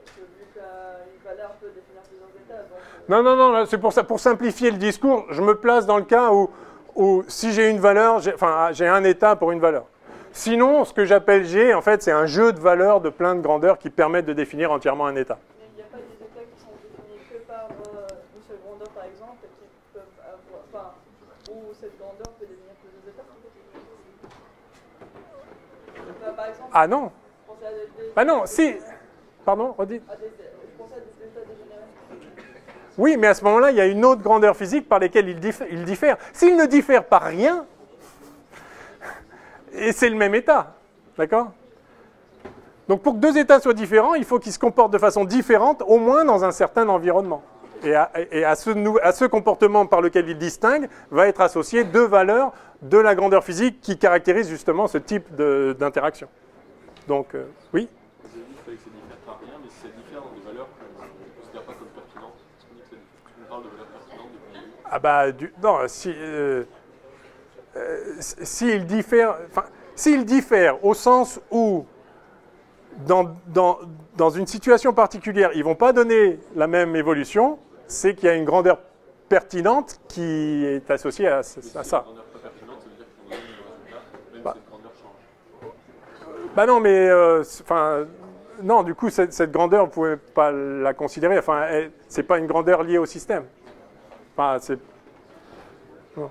Parce que vu qu'une valeur peut définir plusieurs états, donc... Non, non, non, c'est pour ça. Pour simplifier le discours, je me place dans le cas où si j'ai une valeur, j'ai un état pour une valeur. Sinon, ce que j'appelle G, en fait, c'est un jeu de valeurs de plein de grandeurs qui permettent de définir entièrement un état. Mais il n'y a pas des états qui sont définis que par une seule grandeur, par exemple, et qui peuvent avoir... Enfin, où cette grandeur peut définir plusieurs états. Par exemple... Ah non. Je pensais à des... Ah non, si... Pardon, redis. Je pensais à des états dégénérés. Oui, mais à ce moment-là, il y a une autre grandeur physique par lesquelles il diffère. S'il ne diffère par rien, et c'est le même état, d'accord? Donc pour que deux états soient différents, il faut qu'ils se comportent de façon différente, au moins dans un certain environnement. Et à ce comportement par lequel ils distinguent, va être associé deux valeurs de la grandeur physique qui caractérisent justement ce type d'interaction. Donc, oui? Vous avez dit qu'il fallait que ça diffère par rien, mais si ça diffère dans des valeurs qu'on ne considère pas comme pertinentes, est-ce qu'on dit que ça diffère? On parle de valeurs pertinentes depuis le début. Ah bah, non, s'il diffère au sens où, dans une situation particulière, ils ne vont pas donner la même évolution, c'est qu'il y a une grandeur pertinente qui est associée à ça. Si la grandeur pas pertinente, ça veut dire qu'on donne le résultat, même si cette grandeur change. Bah non, mais non, du coup, cette grandeur, vous ne pouvez pas la considérer. Enfin, c'est pas une grandeur liée au système. Enfin, non.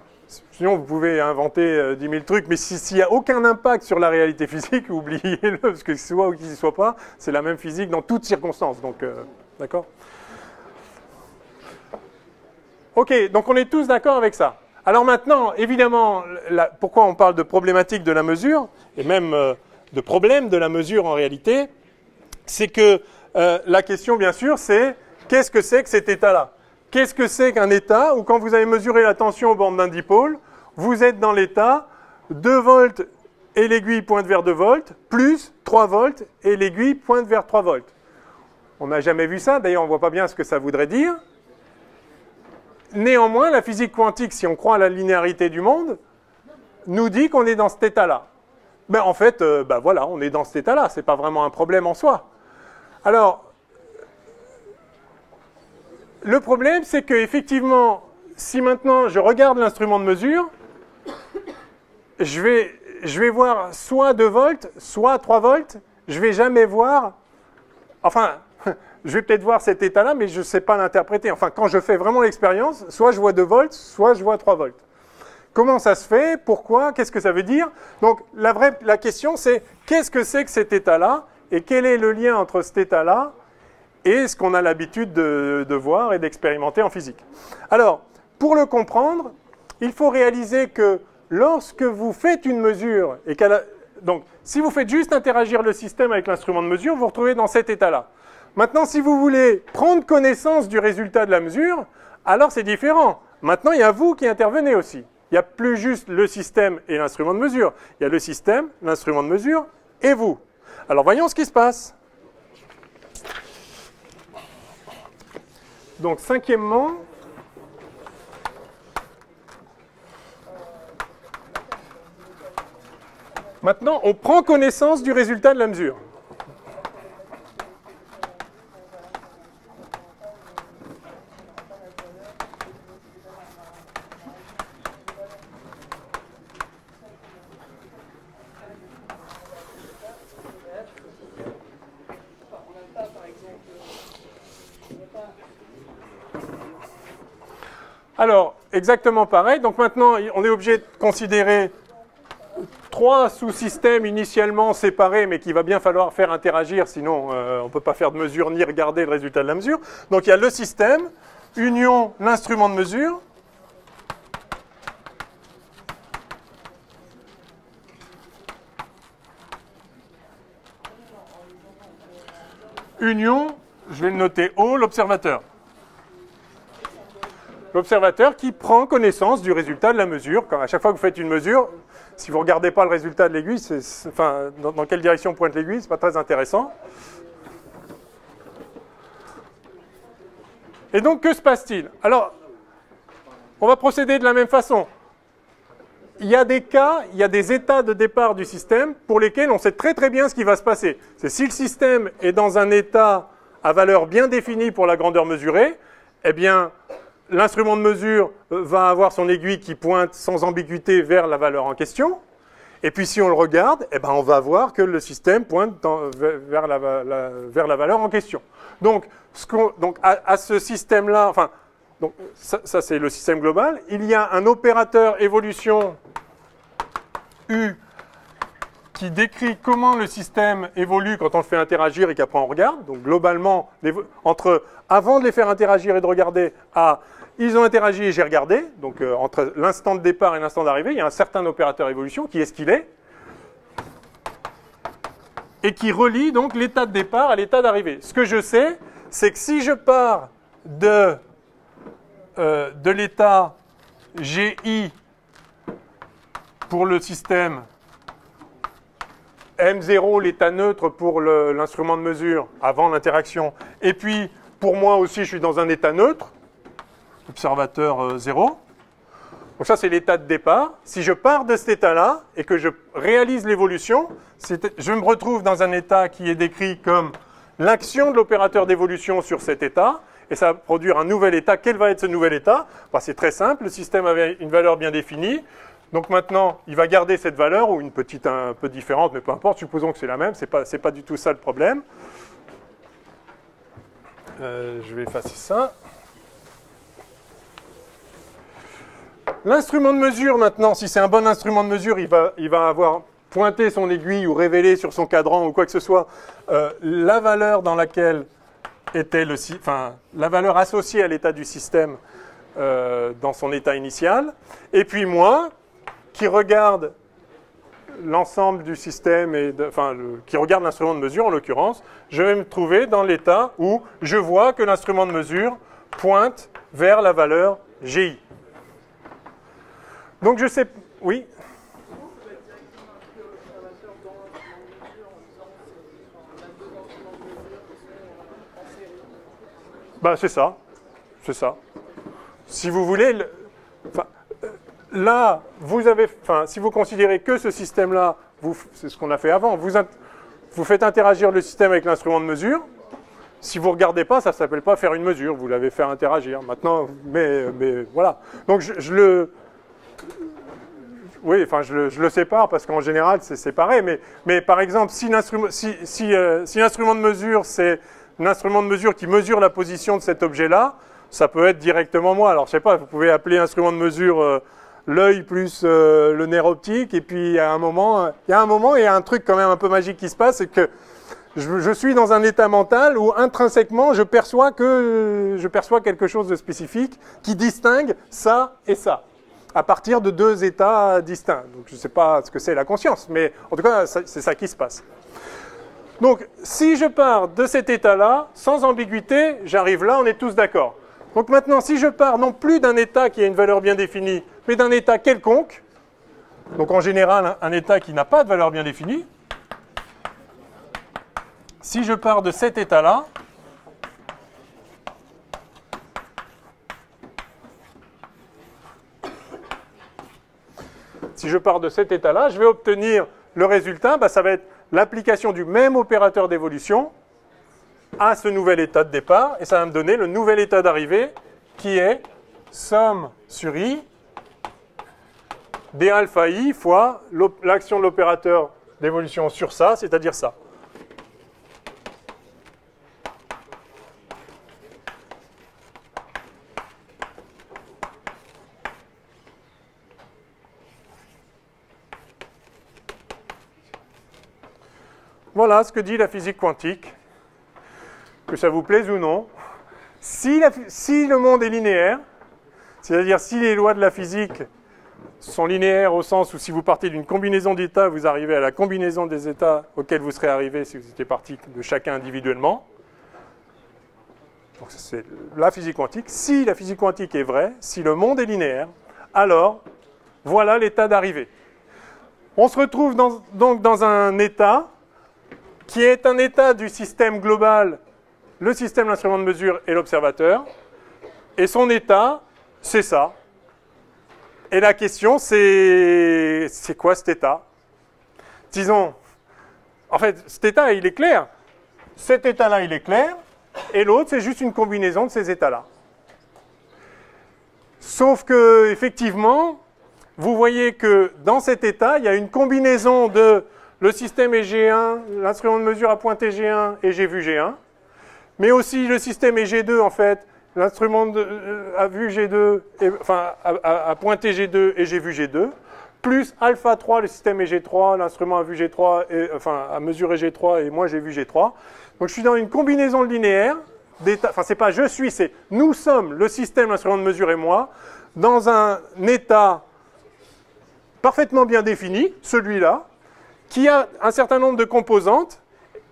Sinon, vous pouvez inventer 10 000 trucs, mais s'il n'y a aucun impact sur la réalité physique, oubliez-le, parce que qu'il soit ou qu'il ne soit pas, c'est la même physique dans toutes circonstances. Donc, d'accord? Ok, donc on est tous d'accord avec ça. Alors maintenant, évidemment, pourquoi on parle de problématique de la mesure, et même de problème de la mesure en réalité, c'est que la question, bien sûr, c'est qu'est-ce que c'est que cet état-là? Qu'est-ce que c'est qu'un état où quand vous avez mesuré la tension aux bornes d'un dipôle, vous êtes dans l'état 2 volts et l'aiguille pointe vers 2 volts, plus 3 volts et l'aiguille pointe vers 3 volts. On n'a jamais vu ça, d'ailleurs on ne voit pas bien ce que ça voudrait dire. Néanmoins, la physique quantique, si on croit à la linéarité du monde, nous dit qu'on est dans cet état-là. Ben, en fait, voilà, on est dans cet état-là, ce n'est pas vraiment un problème en soi. Alors, le problème, c'est qu'effectivement, si maintenant je regarde l'instrument de mesure, je vais voir soit 2 volts, soit 3 volts, je ne vais jamais voir, enfin, je vais peut-être voir cet état-là, mais je ne sais pas l'interpréter. Enfin, quand je fais vraiment l'expérience, soit je vois 2 volts, soit je vois 3 volts. Comment ça se fait? Pourquoi? Qu'est-ce que ça veut dire? Donc, la question, c'est qu'est-ce que c'est que cet état-là? Et quel est le lien entre cet état-là et ce qu'on a l'habitude de voir et d'expérimenter en physique? Alors, pour le comprendre, il faut réaliser que lorsque vous faites une mesure, donc si vous faites juste interagir le système avec l'instrument de mesure, vous vous retrouvez dans cet état-là. Maintenant, si vous voulez prendre connaissance du résultat de la mesure, alors c'est différent. Maintenant, il y a vous qui intervenez aussi. Il n'y a plus juste le système et l'instrument de mesure. Il y a le système, l'instrument de mesure et vous. Alors, voyons ce qui se passe. Donc, cinquièmement, maintenant, on prend connaissance du résultat de la mesure. Alors, exactement pareil. Donc maintenant, on est obligé de considérer 3 sous-systèmes initialement séparés, mais qu'il va bien falloir faire interagir, sinon on ne peut pas faire de mesure ni regarder le résultat de la mesure. Donc il y a le système, union l'instrument de mesure. union, je vais le noter O, l'observateur. L'observateur qui prend connaissance du résultat de la mesure. Quand à chaque fois que vous faites une mesure, si vous ne regardez pas le résultat de l'aiguille, enfin, dans quelle direction pointe l'aiguille, ce n'est pas très intéressant. Et donc, que se passe-t-il? Alors, on va procéder de la même façon. Il y a des cas, il y a des états de départ du système pour lesquels on sait très très bien ce qui va se passer. C'est si le système est dans un état à valeur bien définie pour la grandeur mesurée, eh bien, l'instrument de mesure va avoir son aiguille qui pointe sans ambiguïté vers la valeur en question. Et puis si on le regarde, eh ben, on va voir que le système pointe vers la valeur en question. Donc, à ce système-là, enfin, donc, ça c'est le système global, il y a un opérateur évolution U qui décrit comment le système évolue quand on le fait interagir et qu'après on regarde. Donc globalement, avant de les faire interagir et de regarder, ils ont interagi et j'ai regardé. Donc entre l'instant de départ et l'instant d'arrivée, il y a un certain opérateur évolution qui est ce qu'il est et qui relie donc l'état de départ à l'état d'arrivée. Ce que je sais, c'est que si je pars de l'état GI pour le système, M0, l'état neutre pour l'instrument de mesure avant l'interaction, et puis pour moi aussi je suis dans un état neutre, observateur 0. Donc ça c'est l'état de départ. Si je pars de cet état-là et que je réalise l'évolution, je me retrouve dans un état qui est décrit comme l'action de l'opérateur d'évolution sur cet état, et ça va produire un nouvel état. Quel va être ce nouvel état? C'est très simple, le système avait une valeur bien définie. Donc maintenant, il va garder cette valeur, ou une petite un peu différente, mais peu importe, supposons que c'est la même, c'est pas du tout ça le problème. Je vais effacer ça. L'instrument de mesure, maintenant, si c'est un bon instrument de mesure, il va avoir pointé son aiguille ou révélé sur son cadran ou quoi que ce soit la valeur dans laquelle était la valeur associée à l'état du système dans son état initial. Et puis moi, qui regarde l'ensemble du système, qui regarde l'instrument de mesure en l'occurrence, je vais me trouver dans l'état où je vois que l'instrument de mesure pointe vers la valeur GI. Donc je sais... Oui? Comment on peut directement inclure l'observateur dans l'instrument de mesure en disant qu'on a deux instruments de mesure qui sont en série? C'est ça. C'est ça. Si vous voulez... Là, si vous considérez que ce système-là, c'est ce qu'on a fait avant, vous faites interagir le système avec l'instrument de mesure. Si vous ne regardez pas, ça ne s'appelle pas faire une mesure, vous l'avez fait interagir. Maintenant, mais voilà. Donc je le sépare parce qu'en général, c'est séparé. Mais par exemple, si l'instrument de mesure, c'est un instrument de mesure qui mesure la position de cet objet-là, ça peut être directement moi. Alors, je ne sais pas, vous pouvez appeler instrument de mesure l'œil plus le nerf optique, et puis il y a un moment, il y a un truc quand même un peu magique qui se passe, c'est que je suis dans un état mental où intrinsèquement je perçois quelque chose de spécifique qui distingue ça et ça, à partir de deux états distincts. Donc je ne sais pas ce que c'est la conscience, mais en tout cas c'est ça qui se passe. Donc si je pars de cet état-là, sans ambiguïté, j'arrive là, on est tous d'accord. Donc maintenant, si je pars non plus d'un état qui a une valeur bien définie, mais d'un état quelconque, donc en général un état qui n'a pas de valeur bien définie, si je pars de cet état-là, je vais obtenir le résultat, ça va être l'application du même opérateur d'évolution à ce nouvel état de départ, et ça va me donner le nouvel état d'arrivée qui est somme sur i d alpha i fois l'action de l'opérateur d'évolution sur ça, c'est-à-dire ça. Voilà ce que dit la physique quantique. Que ça vous plaise ou non, si le monde est linéaire, c'est-à-dire si les lois de la physique sont linéaires au sens où si vous partez d'une combinaison d'états, vous arrivez à la combinaison des états auxquels vous serez arrivé si vous étiez parti de chacun individuellement, c'est la physique quantique. Si la physique quantique est vraie, si le monde est linéaire, alors voilà l'état d'arrivée. On se retrouve donc dans un état qui est un état du système global, le système, l'instrument de mesure et l'observateur. Et son état, c'est ça. Et la question, c'est quoi cet état? Disons, en fait, cet état, il est clair. Cet état-là, il est clair. Et l'autre, c'est juste une combinaison de ces états-là. Sauf que, effectivement, vous voyez que dans cet état, il y a une combinaison de le système est G1, l'instrument de mesure a pointé G1 et j'ai vu G1. Mais aussi le système est G2, en fait, l'instrument a vu G2, a pointé G2 et j'ai vu G2. Plus alpha 3, le système est G3, l'instrument a vu G3, a mesuré G3 et moi j'ai vu G3. Donc je suis dans une combinaison linéaire d'états, enfin c'est pas je suis, c'est nous sommes, le système, l'instrument de mesure et moi, dans un état parfaitement bien défini, celui-là, qui a un certain nombre de composantes,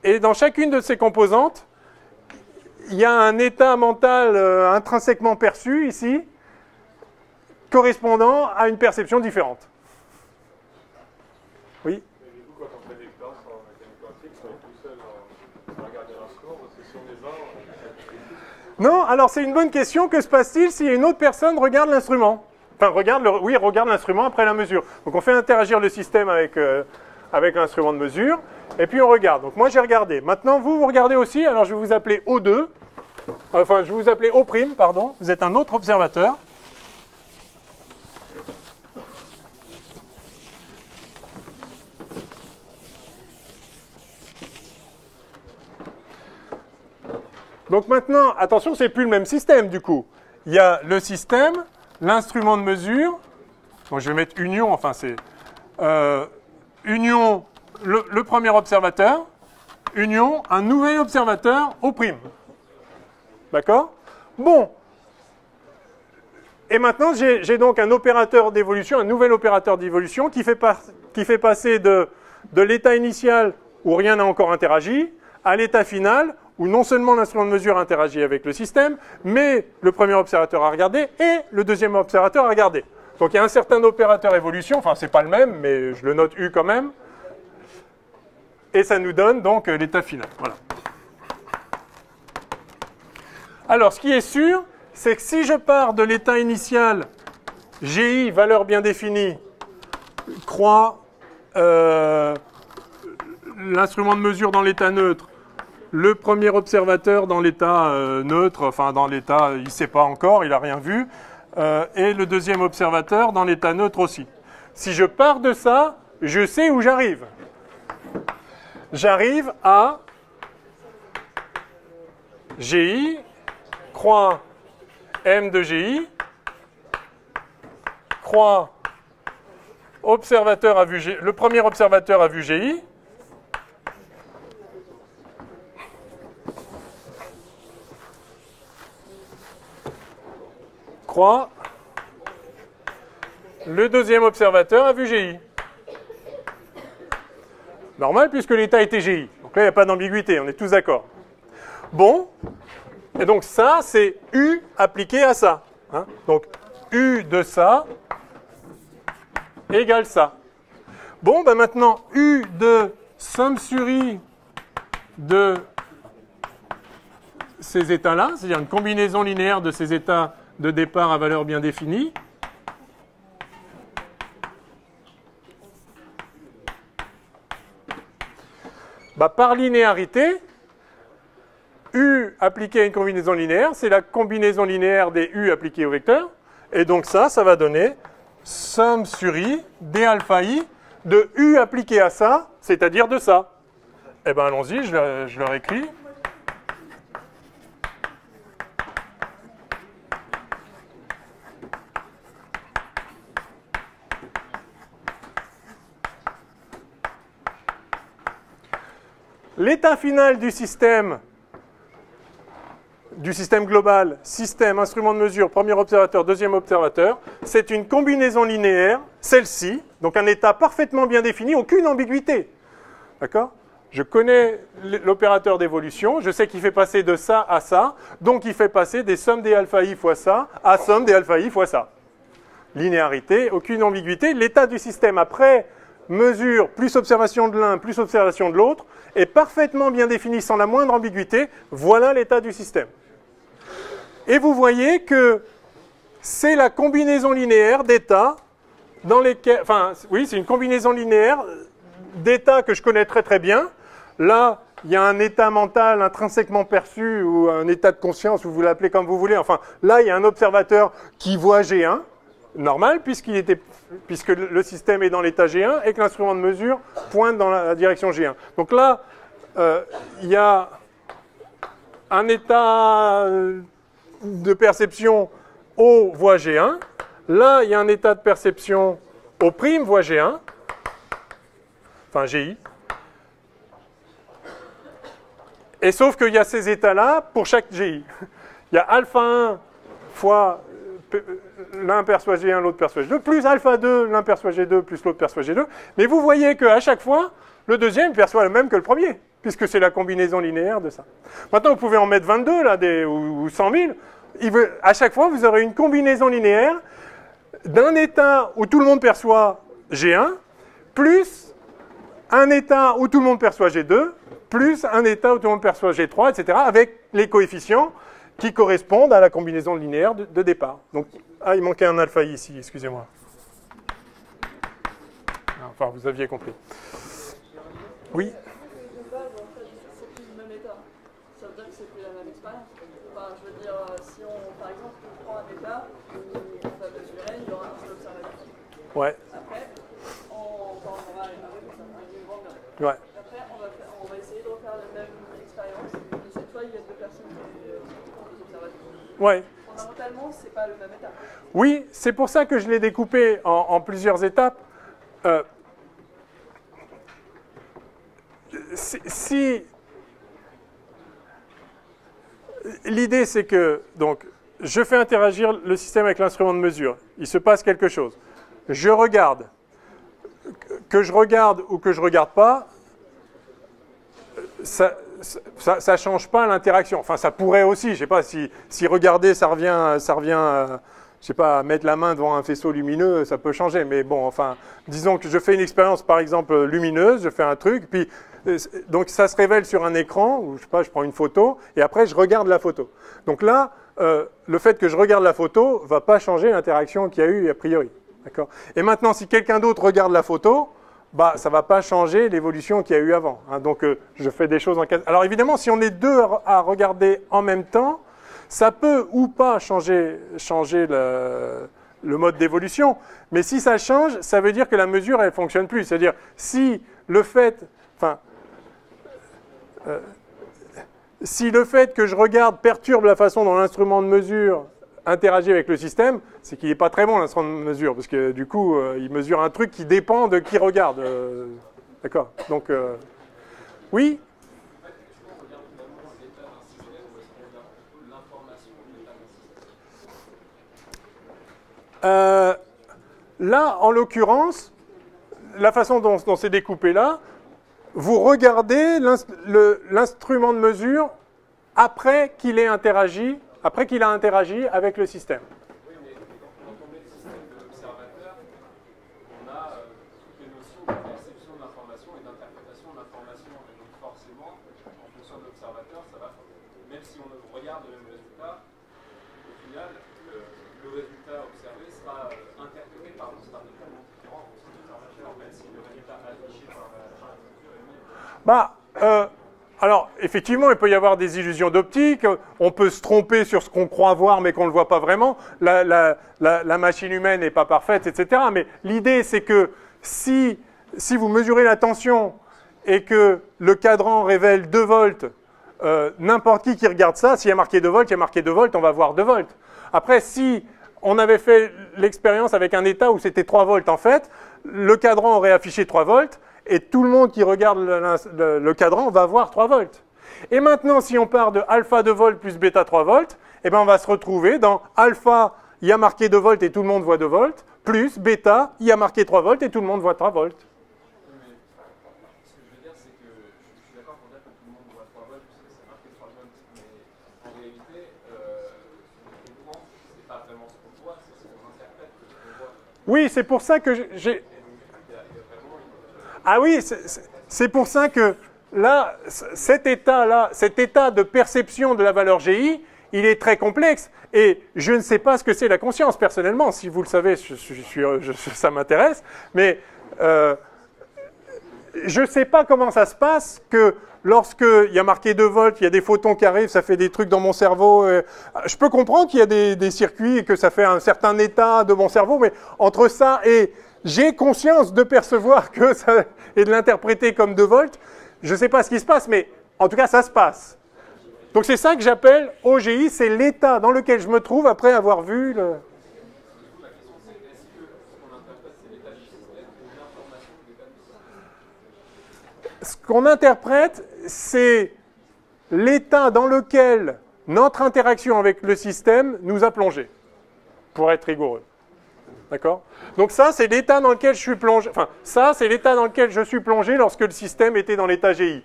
et dans chacune de ces composantes, il y a un état mental intrinsèquement perçu ici, correspondant à une perception différente. Oui. Et du coup, quand on fait des classes en mécanique quantique, on est tout seul à regarder l'instrument, parce que si on est 20, Non, alors c'est une bonne question. Que se passe-t-il si une autre personne regarde l'instrument? Enfin, regarde l'instrument après la mesure. Donc on fait interagir le système avec l'instrument de mesure, et puis on regarde. Donc moi j'ai regardé. Maintenant vous regardez aussi, alors je vais vous appeler O2, enfin je vais vous appeler O', pardon. Vous êtes un autre observateur. Donc maintenant, attention, c'est plus le même système du coup. Il y a le système, l'instrument de mesure. Donc je vais mettre union, enfin c'est union, le premier observateur, union, un nouvel observateur O'. D'accord? Bon. Et maintenant, j'ai donc un opérateur d'évolution, un nouvel opérateur d'évolution qui fait passer de l'état initial où rien n'a encore interagi à l'état final où non seulement l'instrument de mesure interagit avec le système, mais le premier observateur a regardé et le deuxième observateur a regardé. Donc il y a un certain opérateur évolution, enfin c'est pas le même, mais je le note U quand même, et ça nous donne donc l'état final. Voilà. Alors ce qui est sûr, c'est que si je pars de l'état initial, GI, valeur bien définie, croix, l'instrument de mesure dans l'état neutre, le premier observateur dans l'état neutre, enfin dans l'état, il ne sait pas encore, il n'a rien vu, et le deuxième observateur dans l'état neutre aussi. Si je pars de ça, je sais où j'arrive. J'arrive à GI, croix M de GI, croix observateur a vu le premier observateur a vu GI, croix, le deuxième observateur a vu GI. Normal puisque l'état était GI. Donc là, il n'y a pas d'ambiguïté, on est tous d'accord. Bon, et donc ça, c'est U appliqué à ça. Hein. Donc U de ça égale ça. Bon, ben maintenant, U de somme sur I de ces états-là, c'est-à-dire une combinaison linéaire de ces états de départ à valeur bien définie. Bah, par linéarité, U appliqué à une combinaison linéaire, c'est la combinaison linéaire des U appliqués au vecteur. Et donc ça va donner somme sur I, d alpha I, de U appliqué à ça, c'est-à-dire de ça. Eh bien allons-y, je leur écris. L'état final du système global, système, instrument de mesure, premier observateur, deuxième observateur, c'est une combinaison linéaire, celle-ci, donc un état parfaitement bien défini, aucune ambiguïté. D'accord? Je connais l'opérateur d'évolution, je sais qu'il fait passer de ça à ça, donc il fait passer des sommes des alpha i fois ça à somme des alpha i fois ça. Linéarité, aucune ambiguïté. L'état du système après mesure plus observation de l'un plus observation de l'autre est parfaitement bien défini sans la moindre ambiguïté. Voilà l'état du système. Et vous voyez que c'est la combinaison linéaire d'états dans lesquels... Enfin, oui, c'est une combinaison linéaire d'états que je connais très très bien. Là, il y a un état mental intrinsèquement perçu ou un état de conscience, vous l'appelez comme vous voulez. Enfin, là, il y a un observateur qui voit G1, normal, puisque le système est dans l'état G1 et que l'instrument de mesure pointe dans la direction G1. Donc là, il y a un état de perception O voit G1. Là, il y a un état de perception O' voit G1. Enfin, GI. Et sauf qu'il y a ces états-là pour chaque GI. Il y a alpha 1 fois l'un perçoit G1, l'autre perçoit G2, plus alpha 2, l'un perçoit G2, plus l'autre perçoit G2. Mais vous voyez qu'à chaque fois, le deuxième perçoit le même que le premier, puisque c'est la combinaison linéaire de ça. Maintenant, vous pouvez en mettre 22 là, ou 100 000. À chaque fois, vous aurez une combinaison linéaire d'un état où tout le monde perçoit G1, plus un état où tout le monde perçoit G2, plus un état où tout le monde perçoit G3, etc., avec les coefficients qui correspondent à la combinaison linéaire de départ. Donc, il manquait un alpha i ici, excusez-moi. Enfin, vous aviez compris. Oui. C'est plus le même état. Ça veut dire que c'est plus la même expérience. Enfin, je veux dire, si on, par exemple, on prend un état où on va mesurer, il y aura un seul observateur. Ouais. Après, on va une grande variable. Ouais. Après, on va essayer de refaire la même expérience. Et cette fois, il y a deux personnes qui sont des observateurs. Ouais. Fondamentalement, c'est pas le même état. Oui, c'est pour ça que je l'ai découpé en plusieurs étapes. Si l'idée c'est que donc je fais interagir le système avec l'instrument de mesure, il se passe quelque chose. Je regarde, que je regarde ou que je regarde pas, ça change pas l'interaction. Enfin, ça pourrait aussi, je sais pas si regarder ça revient je sais pas, mettre la main devant un faisceau lumineux, ça peut changer. Mais bon, enfin, disons que je fais une expérience, par exemple, lumineuse, je fais un truc, puis donc ça se révèle sur un écran, ou je sais pas, je prends une photo, et après je regarde la photo. Donc là, le fait que je regarde la photo va pas changer l'interaction qu'il y a eu a priori. D'accord ? Et maintenant, si quelqu'un d'autre regarde la photo, bah, ça va pas changer l'évolution qu'il y a eu avant. Hein. Donc, je fais des choses en cas. Alors évidemment, si on est deux à regarder en même temps, ça peut ou pas changer le mode d'évolution, mais si ça change, ça veut dire que la mesure, elle fonctionne plus. C'est-à-dire, si le fait que je regarde perturbe la façon dont l'instrument de mesure interagit avec le système, c'est qu'il n'est pas très bon l'instrument de mesure, parce que du coup, il mesure un truc qui dépend de qui regarde. D'accord ? Donc, oui ? Là, en l'occurrence, la façon dont c'est découpé là, vous regardez l'instrument de mesure après qu'il a interagi avec le système. Oui, mais quand on met le système de l'observateur, on a toutes les notions de perception de l'information et d'interprétation de l'information. Et donc forcément, en fonction de l'observateur, ça va, même si on regarde le même résultat, au final, le résultat observé sera interprété par totalement différent en fonction de l'observateur, même si le résultat affiché par alors, effectivement, il peut y avoir des illusions d'optique, on peut se tromper sur ce qu'on croit voir mais qu'on ne le voit pas vraiment, la machine humaine n'est pas parfaite, etc. Mais l'idée, c'est que si vous mesurez la tension et que le cadran révèle 2 volts, n'importe qui regarde ça, s'il y a marqué 2 volts, il y a marqué 2 volts, on va voir 2 volts. Après, si on avait fait l'expérience avec un état où c'était 3 volts en fait, le cadran aurait affiché 3 volts, et tout le monde qui regarde le cadran va voir 3 volts. Et maintenant, si on part de alpha 2 volts plus bêta 3 volts, eh ben on va se retrouver dans alpha, il y a marqué 2 volts et tout le monde voit 2 volts, plus bêta, il y a marqué 3 volts et tout le monde voit 3 volts. Mais ce que je veux dire, c'est que Oui, c'est pour ça que j'ai... Ah oui, c'est pour ça que là, cet état de perception de la valeur GI, il est très complexe. Et je ne sais pas ce que c'est la conscience, personnellement. Si vous le savez, ça m'intéresse. Mais je ne sais pas comment ça se passe que lorsqu'il y a marqué 2 volts, il y a des photons qui arrivent, ça fait des trucs dans mon cerveau. Je peux comprendre qu'il y a des circuits et que ça fait un certain état de mon cerveau, mais entre ça et j'ai conscience de percevoir que ça et de l'interpréter comme 2 volts, je ne sais pas ce qui se passe, mais en tout cas, ça se passe. Donc c'est ça que j'appelle OGI, c'est l'état dans lequel je me trouve après avoir vu le... La question c'est, est-ce que ce qu'on interprète c'est l'état du système ou l'information de l'état du système? Ce qu'on interprète, c'est l'état dans lequel notre interaction avec le système nous a plongé, pour être rigoureux. D'accord? Donc ça, c'est l'état dans lequel je suis plongé. Enfin, ça, c'est l'état dans lequel je suis plongé lorsque le système était dans l'état GI.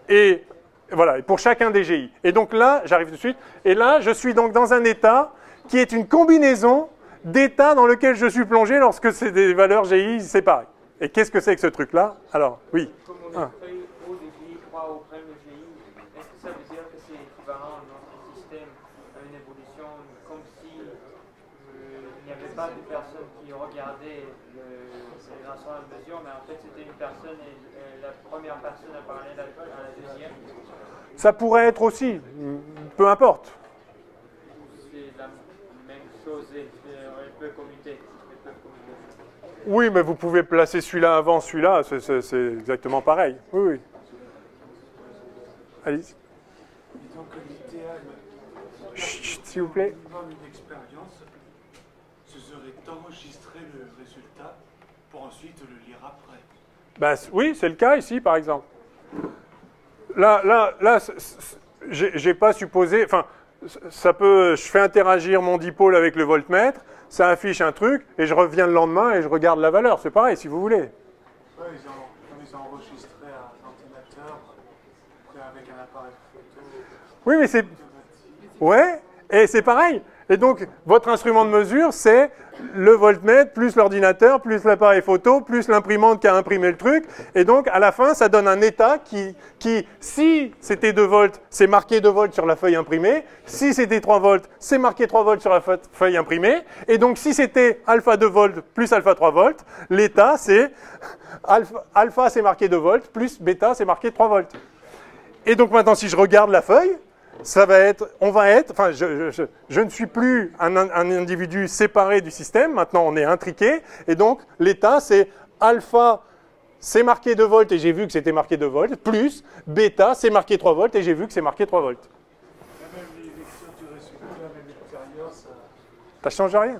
Et voilà, et pour chacun des GI. Et donc là, j'arrive tout de suite, et là, je suis donc dans un état qui est une combinaison d'états dans lequel je suis plongé lorsque c'est des valeurs GI séparées. Et qu'est-ce que c'est que ce truc-là? Alors, oui. Comme on est très haut de GI, 3 au prime de GI, est-ce que ça veut dire que c'est équivalent à notre système, à une évolution, comme si il n'y avait pas de personne qui regardait l'accélération à mesure, mais en fait c'était une personne et la première personne a parlé à la deuxième? Ça pourrait être aussi, peu importe. C'est la même chose et elle peut commuter. Oui, mais vous pouvez placer celui-là avant celui-là, c'est exactement pareil. Oui, oui. Allez-y. Disons que l'idéal, Chut, s'il vous plaît. minimum une expérience, ce serait d'enregistrer le résultat pour ensuite le lire après. Ben, oui, c'est le cas ici, par exemple. Là, j'ai pas supposé... Enfin, ça peut... Je fais interagir mon dipôle avec le voltmètre, ça affiche un truc, et je reviens le lendemain et je regarde la valeur. C'est pareil, si vous voulez. Oui, ils ont enregistré à l'ordinateur, avec un appareil photo. Oui, mais c'est... Ouais, et c'est pareil. Et donc, votre instrument de mesure, c'est le voltmètre, plus l'ordinateur, plus l'appareil photo, plus l'imprimante qui a imprimé le truc. Et donc, à la fin, ça donne un état qui si c'était 2 volts, c'est marqué 2 volts sur la feuille imprimée. Si c'était 3 volts, c'est marqué 3 volts sur la feuille imprimée. Et donc, si c'était alpha 2 volts plus alpha 3 volts, l'état, c'est alpha, c'est marqué 2 volts, plus bêta, c'est marqué 3 volts. Et donc, maintenant, si je regarde la feuille, ça va être, enfin, je ne suis plus un individu séparé du système, maintenant on est intriqué, et donc l'état c'est alpha, c'est marqué 2 volts et j'ai vu que c'était marqué 2 volts, plus bêta, c'est marqué 3 volts et j'ai vu que c'est marqué 3 volts. Même l'élection du résultat, même l'expérience, Ça ne change rien.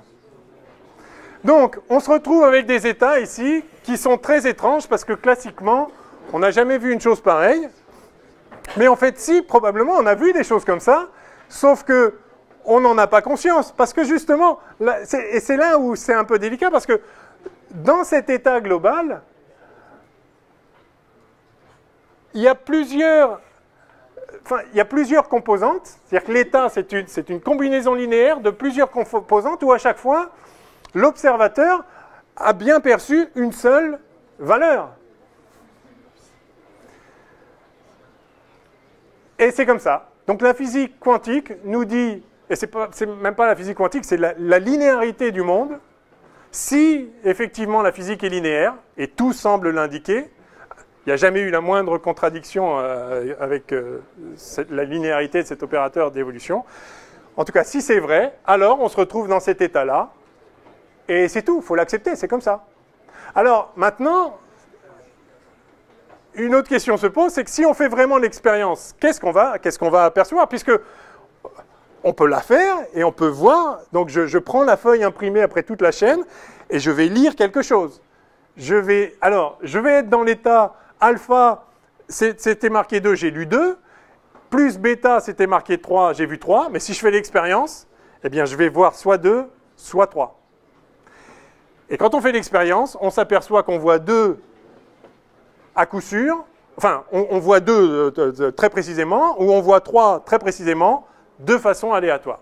Donc, on se retrouve avec des états ici qui sont très étranges parce que classiquement, on n'a jamais vu une chose pareille. Mais en fait, si, probablement, on a vu des choses comme ça, sauf que on n'en a pas conscience. Parce que justement, et c'est là où c'est un peu délicat, parce que dans cet état global, il y a plusieurs composantes. C'est-à-dire que l'état, c'est une combinaison linéaire de plusieurs composantes où à chaque fois, l'observateur a bien perçu une seule valeur. Et c'est comme ça. Donc la physique quantique nous dit, et c'est même pas la physique quantique, c'est la linéarité du monde. Si effectivement la physique est linéaire, et tout semble l'indiquer, il n'y a jamais eu la moindre contradiction avec la linéarité de cet opérateur d'évolution. En tout cas, si c'est vrai, alors on se retrouve dans cet état-là, et c'est tout, il faut l'accepter, c'est comme ça. Alors maintenant, une autre question se pose, c'est que si on fait vraiment l'expérience, qu'est-ce qu'on va apercevoir? Puisque on peut la faire et on peut voir. Donc je prends la feuille imprimée après toute la chaîne et je vais lire quelque chose. Je vais être dans l'état alpha, c'était marqué 2, j'ai lu 2, plus bêta, c'était marqué 3, j'ai vu 3. Mais si je fais l'expérience, eh bien je vais voir soit 2, soit 3. Et quand on fait l'expérience, on s'aperçoit qu'on voit 2 à coup sûr, enfin, on voit 2 très précisément, ou on voit 3 très précisément, de façon aléatoire.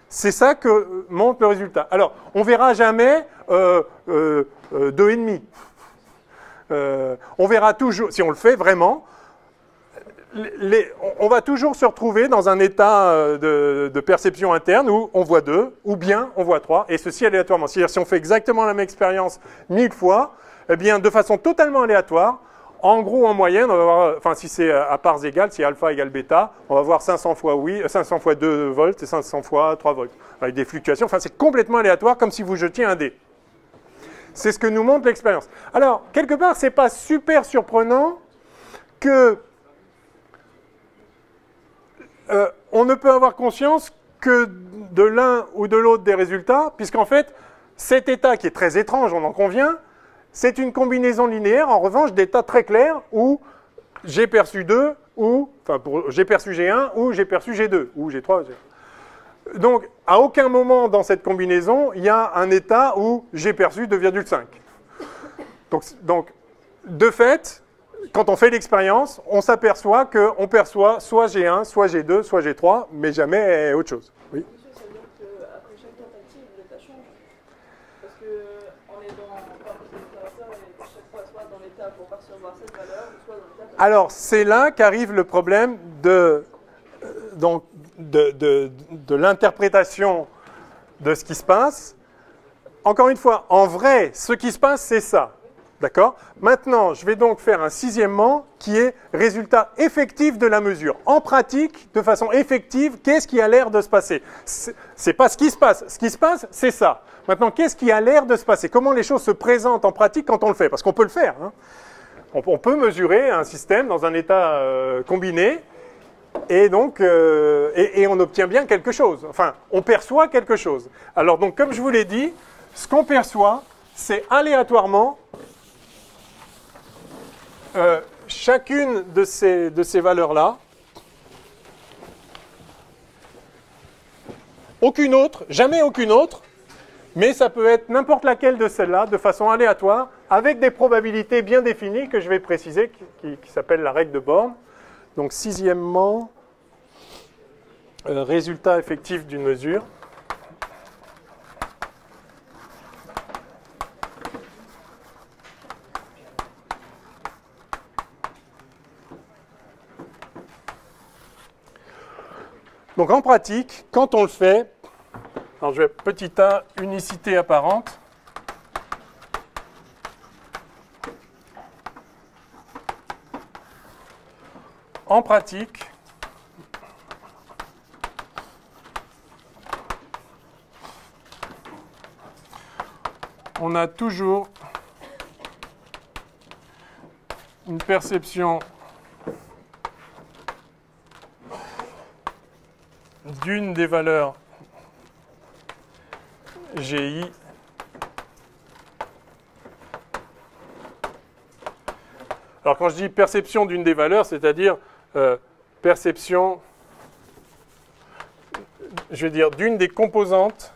C'est ça que montre le résultat. Alors, on ne verra jamais 2,5. On verra toujours, si on le fait vraiment, on va toujours se retrouver dans un état de perception interne où on voit 2, ou bien on voit 3, et ceci aléatoirement. C'est-à-dire si on fait exactement la même expérience 1000 fois, eh bien, de façon totalement aléatoire, en gros, en moyenne, on va voir, enfin, si c'est à parts égales, si alpha égale bêta, on va voir 500 fois 2 volts et 500 fois 3 volts, avec des fluctuations. Enfin, c'est complètement aléatoire, comme si vous jetiez un dé. C'est ce que nous montre l'expérience. Alors, quelque part, ce n'est pas super surprenant que on ne peut avoir conscience que de l'un ou de l'autre des résultats, puisqu'en fait, cet état qui est très étrange, on en convient, c'est une combinaison linéaire, en revanche, d'états très clairs où j'ai perçu 2, ou, enfin, j'ai perçu G1, ou j'ai perçu G2, ou G3, G1. Donc, à aucun moment dans cette combinaison, il y a un état où j'ai perçu 2,5. Donc, de fait, quand on fait l'expérience, on s'aperçoit qu'on perçoit soit G1, soit G2, soit G3, mais jamais autre chose. Oui. Monsieur, ça veut dire qu'après chaque tentative, l'état change. Parce qu'on est dans l'observateur et chaque fois soit dans l'état pour percevoir cette valeur, soit dans l'état pour... Alors, c'est là qu'arrive le problème de l'interprétation de ce qui se passe. Encore une fois, en vrai, ce qui se passe, c'est ça. D'accord? Maintenant, je vais donc faire un sixièmement qui est résultat effectif de la mesure. En pratique, de façon effective, qu'est-ce qui a l'air de se passer? C'est pas ce qui se passe. Ce qui se passe, c'est ça. Maintenant, qu'est-ce qui a l'air de se passer? Comment les choses se présentent en pratique quand on le fait? Parce qu'on peut le faire. Hein. On peut mesurer un système dans un état combiné et donc et on obtient bien quelque chose. Enfin, on perçoit quelque chose. Alors donc, comme je vous l'ai dit, ce qu'on perçoit, c'est aléatoirement chacune de ces valeurs-là, aucune autre, jamais aucune autre, mais ça peut être n'importe laquelle de celles-là, de façon aléatoire, avec des probabilités bien définies que je vais préciser, qui s'appelle la règle de Born. Donc, sixièmement, résultat effectif d'une mesure. Donc en pratique, quand on le fait, alors je vais petit a, unicité apparente. En pratique, on a toujours une perception d'une des valeurs GI alors quand je dis perception d'une des valeurs, c'est-à-dire perception, je vais dire, d'une des composantes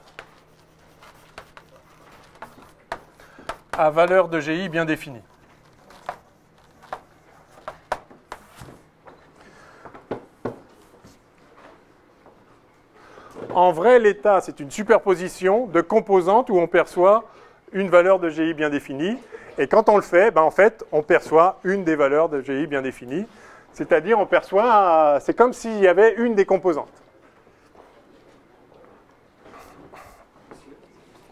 à valeur de GI bien définie. En vrai, l'état, c'est une superposition de composantes où on perçoit une valeur de GI bien définie. Et quand on le fait, ben en fait, on perçoit une des valeurs de GI bien définies. C'est-à-dire, on perçoit, c'est comme s'il y avait une des composantes.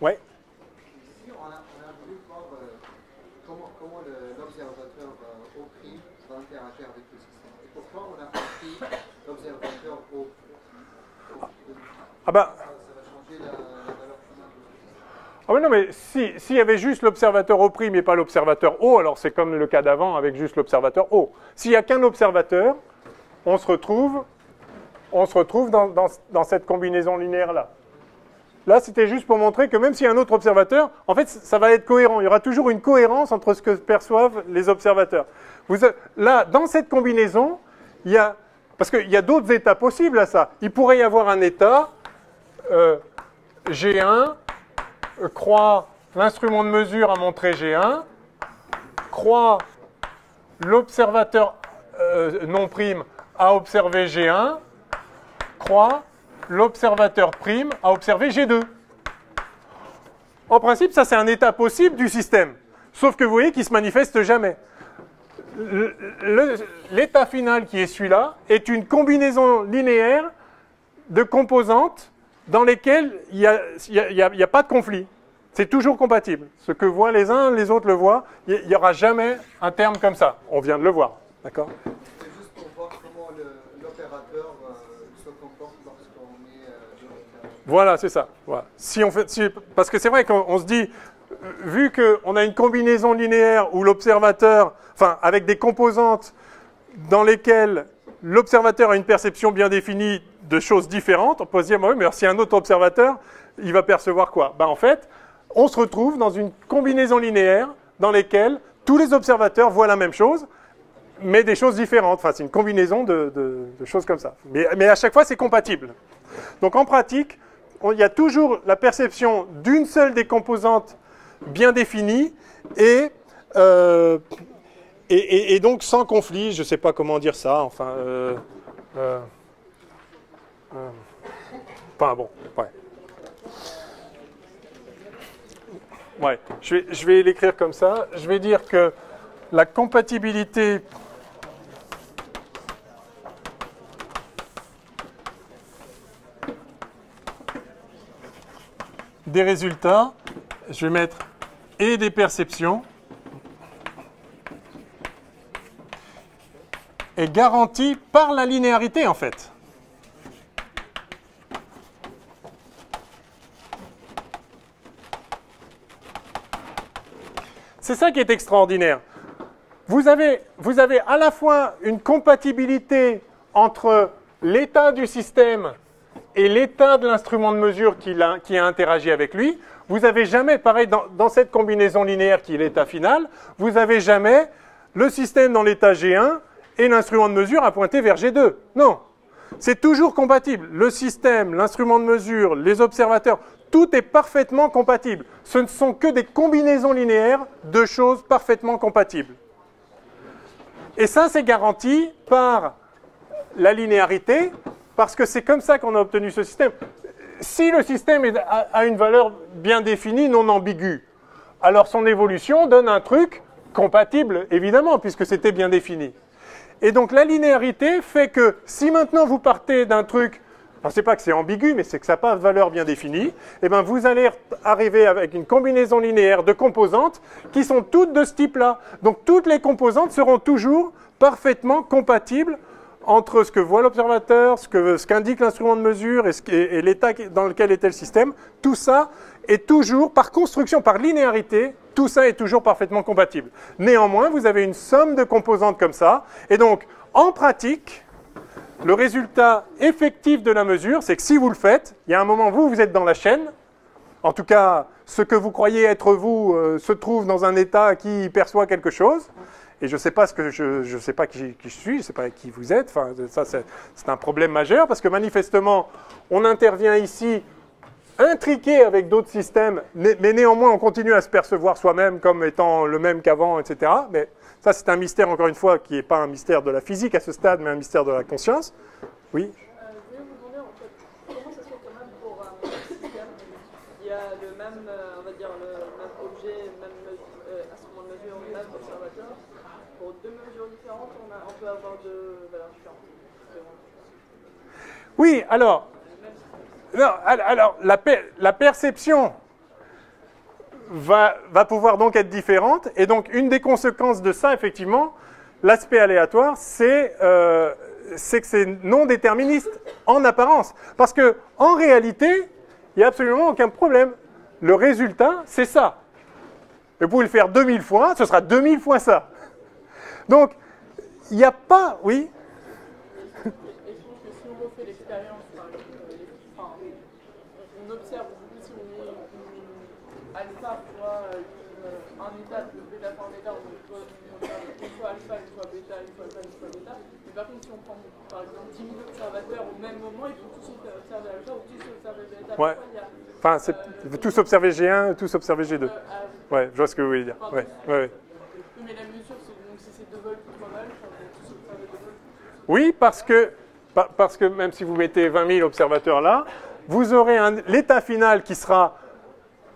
Oui. Ici, on a voulu voir comment l'observateur O' va interagir avec le système. Et pourquoi on a pris l'observateur O? Ah bah. Ça va changer la valeur finale. Ah oui, non, mais s'il y avait juste l'observateur O' et pas l'observateur O, alors c'est comme le cas d'avant avec juste l'observateur O. S'il n'y a qu'un observateur, on se retrouve dans cette combinaison linéaire-là. Là, c'était juste pour montrer que même s'il y a un autre observateur, en fait, ça va être cohérent. Il y aura toujours une cohérence entre ce que perçoivent les observateurs. Là, dans cette combinaison, il y a... Parce qu'il y a d'autres états possibles à ça. Il pourrait y avoir un état G1 croit l'instrument de mesure a montré G1, croit l'observateur non prime a observé G1, croit l'observateur prime a observé G2. En principe, ça c'est un état possible du système. Sauf que vous voyez qu'il ne se manifeste jamais. L'état final qui est celui-là est une combinaison linéaire de composantes dans lesquelles il n'y a pas de conflit. C'est toujours compatible. Ce que voient les uns, les autres le voient. Il n'y aura jamais un terme comme ça. On vient de le voir. D'accord ? C'est juste pour voir comment l'opérateur se comporte lorsqu'on est dans le cas. Voilà, c'est ça. Voilà. Parce que c'est vrai qu'on se dit, vu qu'on a une combinaison linéaire où l'observateur, enfin, avec des composantes dans lesquelles l'observateur a une perception bien définie de choses différentes, on peut se dire, oui, mais alors, si un autre observateur, il va percevoir quoi ? En fait, on se retrouve dans une combinaison linéaire dans laquelle tous les observateurs voient la même chose, mais des choses différentes. Enfin, c'est une combinaison de choses comme ça. Mais à chaque fois, c'est compatible. Donc, en pratique, il y a toujours la perception d'une seule des composantes bien définie et donc sans conflit. Je ne sais pas comment dire ça. Enfin, bon, ouais. Ouais, je vais l'écrire comme ça. Je vais dire que la compatibilité des résultats, je vais mettre et des perceptions, est garantie par la linéarité en fait. C'est ça qui est extraordinaire. Vous avez à la fois une compatibilité entre l'état du système et l'état de l'instrument de mesure qui a interagi avec lui. Vous n'avez jamais, pareil, dans cette combinaison linéaire qui est l'état final, vous n'avez jamais le système dans l'état G1 et l'instrument de mesure à pointer vers G2. Non, c'est toujours compatible. Le système, l'instrument de mesure, les observateurs, tout est parfaitement compatible. Ce ne sont que des combinaisons linéaires de choses parfaitement compatibles. Et ça, c'est garanti par la linéarité, parce que c'est comme ça qu'on a obtenu ce système. Si le système a une valeur bien définie, non ambiguë, alors son évolution donne un truc compatible, évidemment, puisque c'était bien défini. Et donc la linéarité fait que si maintenant vous partez d'un truc, enfin c'est pas que c'est ambigu, mais c'est que ça n'a pas de valeur bien définie, et bien vous allez arriver avec une combinaison linéaire de composantes qui sont toutes de ce type-là. Donc toutes les composantes seront toujours parfaitement compatibles entre ce que voit l'observateur, ce qu'indique l'instrument de mesure et l'état dans lequel était le système. Tout ça est toujours, par construction, par linéarité, tout ça est toujours parfaitement compatible. Néanmoins, vous avez une somme de composantes comme ça. Et donc, en pratique, le résultat effectif de la mesure, c'est que si vous le faites, il y a un moment, vous êtes dans la chaîne. En tout cas, ce que vous croyez être vous se trouve dans un état qui perçoit quelque chose. Et je ne sais pas je sais pas qui je suis, je ne sais pas qui vous êtes. Enfin, ça, c'est un problème majeur parce que manifestement, on intervient ici intriqué avec d'autres systèmes, mais néanmoins, on continue à se percevoir soi-même comme étant le même qu'avant, etc. Mais ça, c'est un mystère, encore une fois, qui n'est pas un mystère de la physique à ce stade, mais un mystère de la conscience. Oui. Je voulais vous demander, en fait, comment ça se fait quand même pour un système il y a le même, on va dire, le même objet, même instrument de mesure, même observateur. Pour deux mesures différentes, on peut avoir deux valeurs différentes. Oui, alors, non, alors la perception va pouvoir donc être différente, et donc une des conséquences de ça, effectivement, l'aspect aléatoire, c'est que c'est non déterministe en apparence. Parce que en réalité, il n'y a absolument aucun problème. Le résultat, c'est ça. Et vous pouvez le faire 2000 fois, ce sera 2000 fois ça. Donc, il n'y a pas... Oui. Et je trouve que si on refait l'expérience, on observe, si on est alpha fois un état, bêta fois un état, on observe une fois alpha, une fois bêta, une fois alpha, une fois bêta. Mais par contre, si on prend par exemple 10 000 observateurs au même moment, ils vont tous observer alpha ou tous observer bêta. Ouais. Enfin, tous observer G1, tous observer G2. Ouais, je vois ce que vous voulez dire. Ouais. Mais la mesure, c'est donc si c'est 2 volts ou 3 volts, on peut tous observer 2 volts. Oui, parce parce que même si vous mettez 20 000 observateurs là, vous aurez l'état final qui sera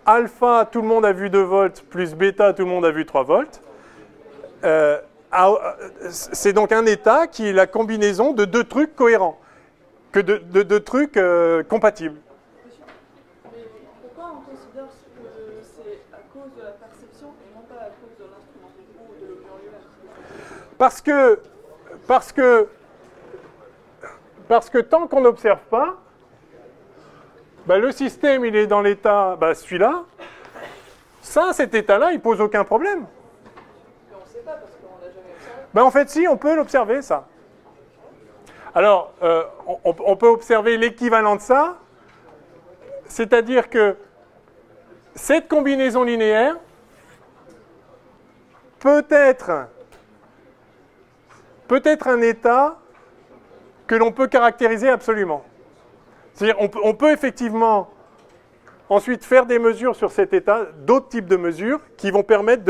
alpha, tout le monde a vu 2 volts, plus bêta, tout le monde a vu 3 volts. C'est donc un état qui est la combinaison de 2 trucs cohérents, que de 2 trucs compatibles. Mais pourquoi on considère que c'est à cause de la perception et non pas à cause de l'instrument ou de l'objet lui-même? Parce que tant qu'on n'observe pas, bah, le système il est dans l'état, bah, celui-là, cet état-là, il pose aucun problème. Mais on ne sait pas parce qu'on l'a jamais observé. Ben, en fait, si, on peut l'observer, ça. Alors, on peut observer l'équivalent de ça, c'est-à-dire que cette combinaison linéaire peut être un état que l'on peut caractériser absolument. C'est-à-dire on peut effectivement ensuite faire des mesures sur cet état, d'autres types de mesures qui vont permettre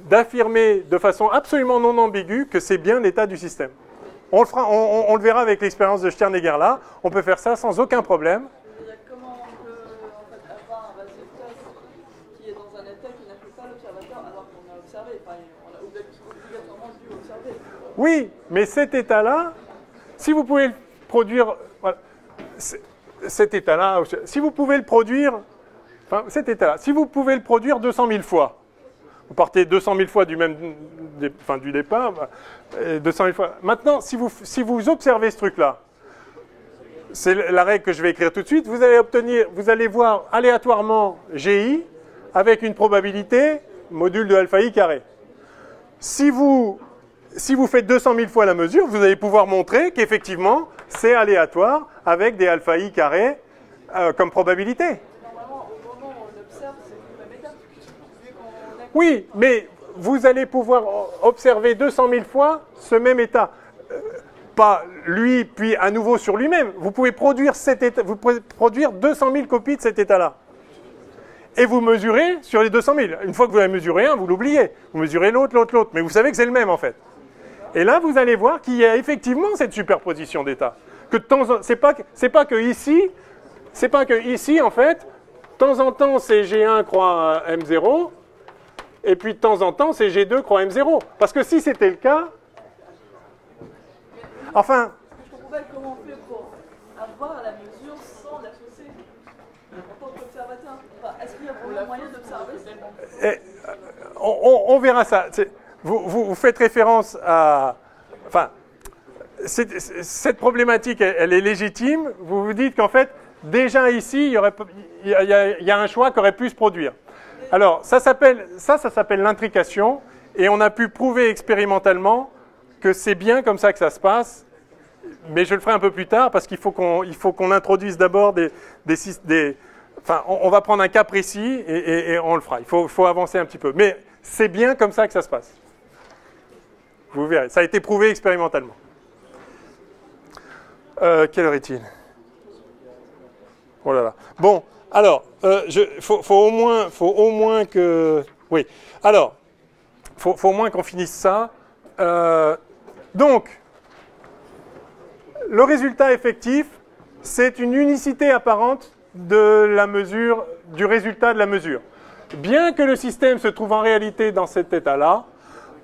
d'affirmer de façon absolument non ambiguë que c'est bien l'état du système. On le verra avec l'expérience de Sternegger là, on peut faire ça sans aucun problème. Comment on peut en fait, avoir un résultat qui est dans un état qui n'affecte pas l'observateur alors qu'on a observé, enfin, on a obligatoirement dû observer. Oui, mais cet état-là, si vous pouvez le produire, voilà, cet état-là, si vous pouvez le produire, enfin cet état-là, si vous pouvez le produire 200 000 fois, vous partez 200 000 fois du départ, 200 000 fois. Maintenant, si vous observez ce truc-là, c'est la règle que je vais écrire tout de suite, vous allez voir aléatoirement GI avec une probabilité module de alpha i carré. Si vous faites 200 000 fois la mesure, vous allez pouvoir montrer qu'effectivement, c'est aléatoire avec des alpha i carré comme probabilité. Normalement, au moment où on observe, c'est le même état. Oui, mais vous allez pouvoir observer 200 000 fois ce même état. Pas lui, puis à nouveau sur lui-même. Vous pouvez produire 200 000 copies de cet état-là. Et vous mesurez sur les 200 000. Une fois que vous avez mesuré un, vous l'oubliez. Vous mesurez l'autre, mais vous savez que c'est le même en fait. Et là, vous allez voir qu'il y a effectivement cette superposition d'états. Que de temps en temps, c'est pas que ici, en fait, de temps en temps, c'est G1 croix M0, et puis de temps en temps, c'est G2 croix M0. Parce que si c'était le cas, enfin... Je comprends pas comment on fait pour avoir la mesure sans la fausser en tant qu'observateur. Enfin, est-ce qu'il y a vraiment moyen d'observer? On verra ça. Vous faites référence à... Enfin, cette problématique, elle est légitime. Vous vous dites qu'en fait, déjà ici, il y a un choix qui aurait pu se produire. Alors, ça s'appelle l'intrication, et on a pu prouver expérimentalement que c'est bien comme ça que ça se passe, mais je le ferai un peu plus tard, parce qu'il faut qu'on introduise d'abord enfin, on va prendre un cas précis, et on le fera. Il faut avancer un petit peu. Mais c'est bien comme ça que ça se passe. Vous verrez, ça a été prouvé expérimentalement. Quelle heure est-il? Oh là là. Bon, alors, faut au moins que... Oui, alors, faut au moins qu'on finisse ça. Donc, le résultat effectif, c'est une unicité apparente de la mesure, du résultat de la mesure. Bien que le système se trouve en réalité dans cet état-là,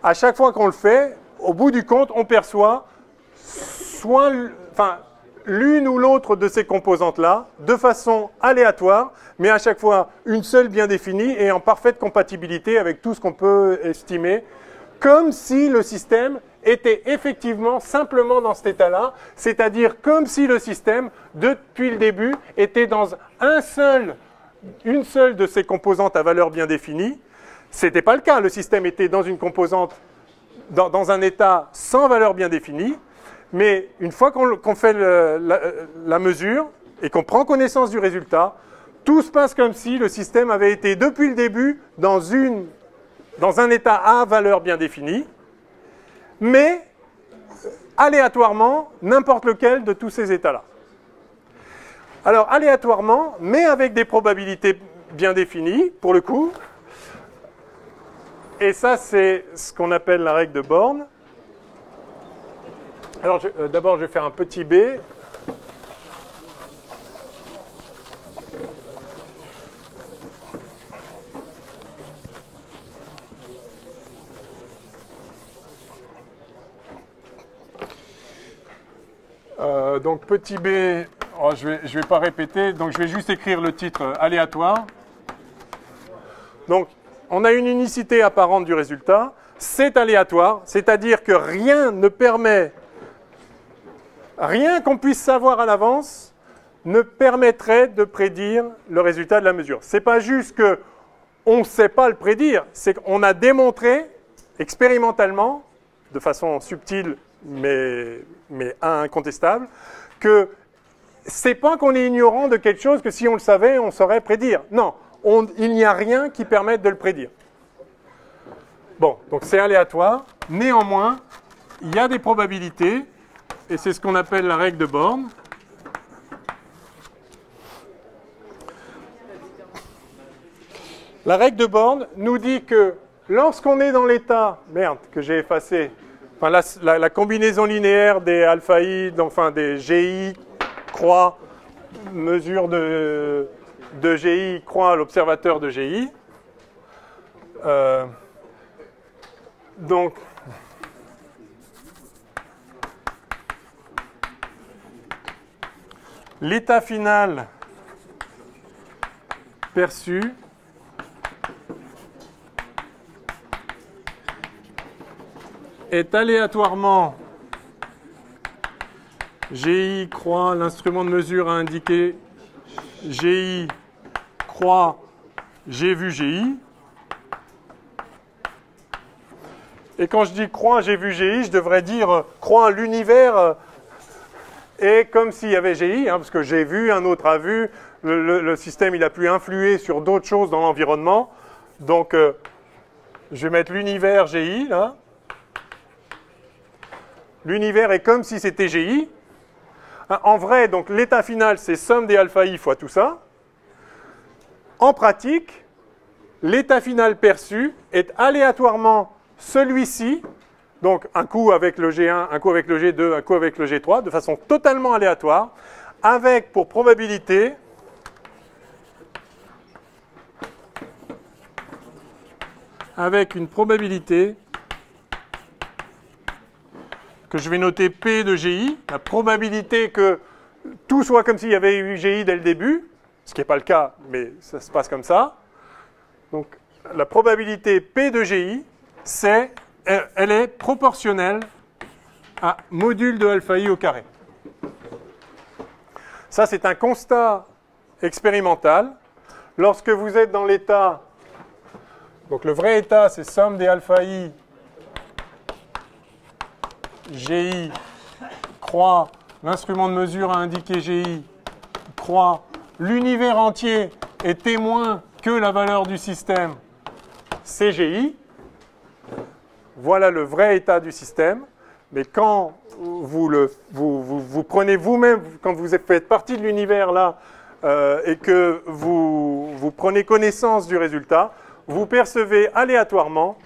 à chaque fois qu'on le fait, au bout du compte, on perçoit soit l'une ou l'autre de ces composantes-là, de façon aléatoire, mais à chaque fois une seule bien définie et en parfaite compatibilité avec tout ce qu'on peut estimer, comme si le système était effectivement simplement dans cet état-là, c'est-à-dire comme si le système, depuis le début, était dans une seule de ces composantes à valeur bien définie. Ce n'était pas le cas, le système était dans une composante, dans un état sans valeur bien définie, mais une fois qu'on fait la mesure et qu'on prend connaissance du résultat, tout se passe comme si le système avait été depuis le début dans un état à valeur bien définie, mais aléatoirement n'importe lequel de tous ces états-là. Alors aléatoirement, mais avec des probabilités bien définies, pour le coup, et ça c'est ce qu'on appelle la règle de Born. Alors, d'abord, je vais faire un petit b. Donc petit b, oh, je vais pas répéter, donc je vais juste écrire le titre aléatoire. Donc on a une unicité apparente du résultat, c'est aléatoire, c'est-à-dire que rien ne permet, rien qu'on puisse savoir à l'avance ne permettrait de prédire le résultat de la mesure. C'est pas juste qu'on ne sait pas le prédire, c'est qu'on a démontré expérimentalement, de façon subtile mais incontestable, que c'est pas qu'on est ignorant de quelque chose que si on le savait, on saurait prédire. Non, il n'y a rien qui permette de le prédire. Bon, donc c'est aléatoire. Néanmoins, il y a des probabilités, et c'est ce qu'on appelle la règle de Born. La règle de Born nous dit que lorsqu'on est dans l'état, merde, que j'ai effacé, enfin, la combinaison linéaire des alpha i, enfin des GI, croix, mesure de GI, croix l'observateur de GI. Donc, l'état final perçu est aléatoirement GI croix, l'instrument de mesure a indiqué GI croix, j'ai vu GI. Et quand je dis croix, j'ai vu GI, je devrais dire croix, l'univers est comme s'il y avait GI, hein, parce que j'ai vu, un autre a vu, le système il a pu influer sur d'autres choses dans l'environnement. Donc je vais mettre l'univers GI là. L'univers est comme si c'était GI. En vrai, donc l'état final, c'est somme des alpha i fois tout ça. En pratique, l'état final perçu est aléatoirement celui-ci, donc un coup avec le G1, un coup avec le G2, un coup avec le G3, de façon totalement aléatoire, avec pour probabilité une probabilité que je vais noter P de GI, la probabilité que tout soit comme s'il y avait eu GI dès le début, ce qui n'est pas le cas, mais ça se passe comme ça. Donc la probabilité P de GI, elle est proportionnelle à module de alpha i au carré. Ça, c'est un constat expérimental. Lorsque vous êtes dans l'état, donc le vrai état, c'est somme des alpha i GI, croix, l'instrument de mesure a indiqué GI, croix, l'univers entier est témoin que la valeur du système, c'est GI. Voilà le vrai état du système. Mais quand vous prenez vous-même, quand vous faites partie de l'univers là, et que vous prenez connaissance du résultat, vous percevez aléatoirement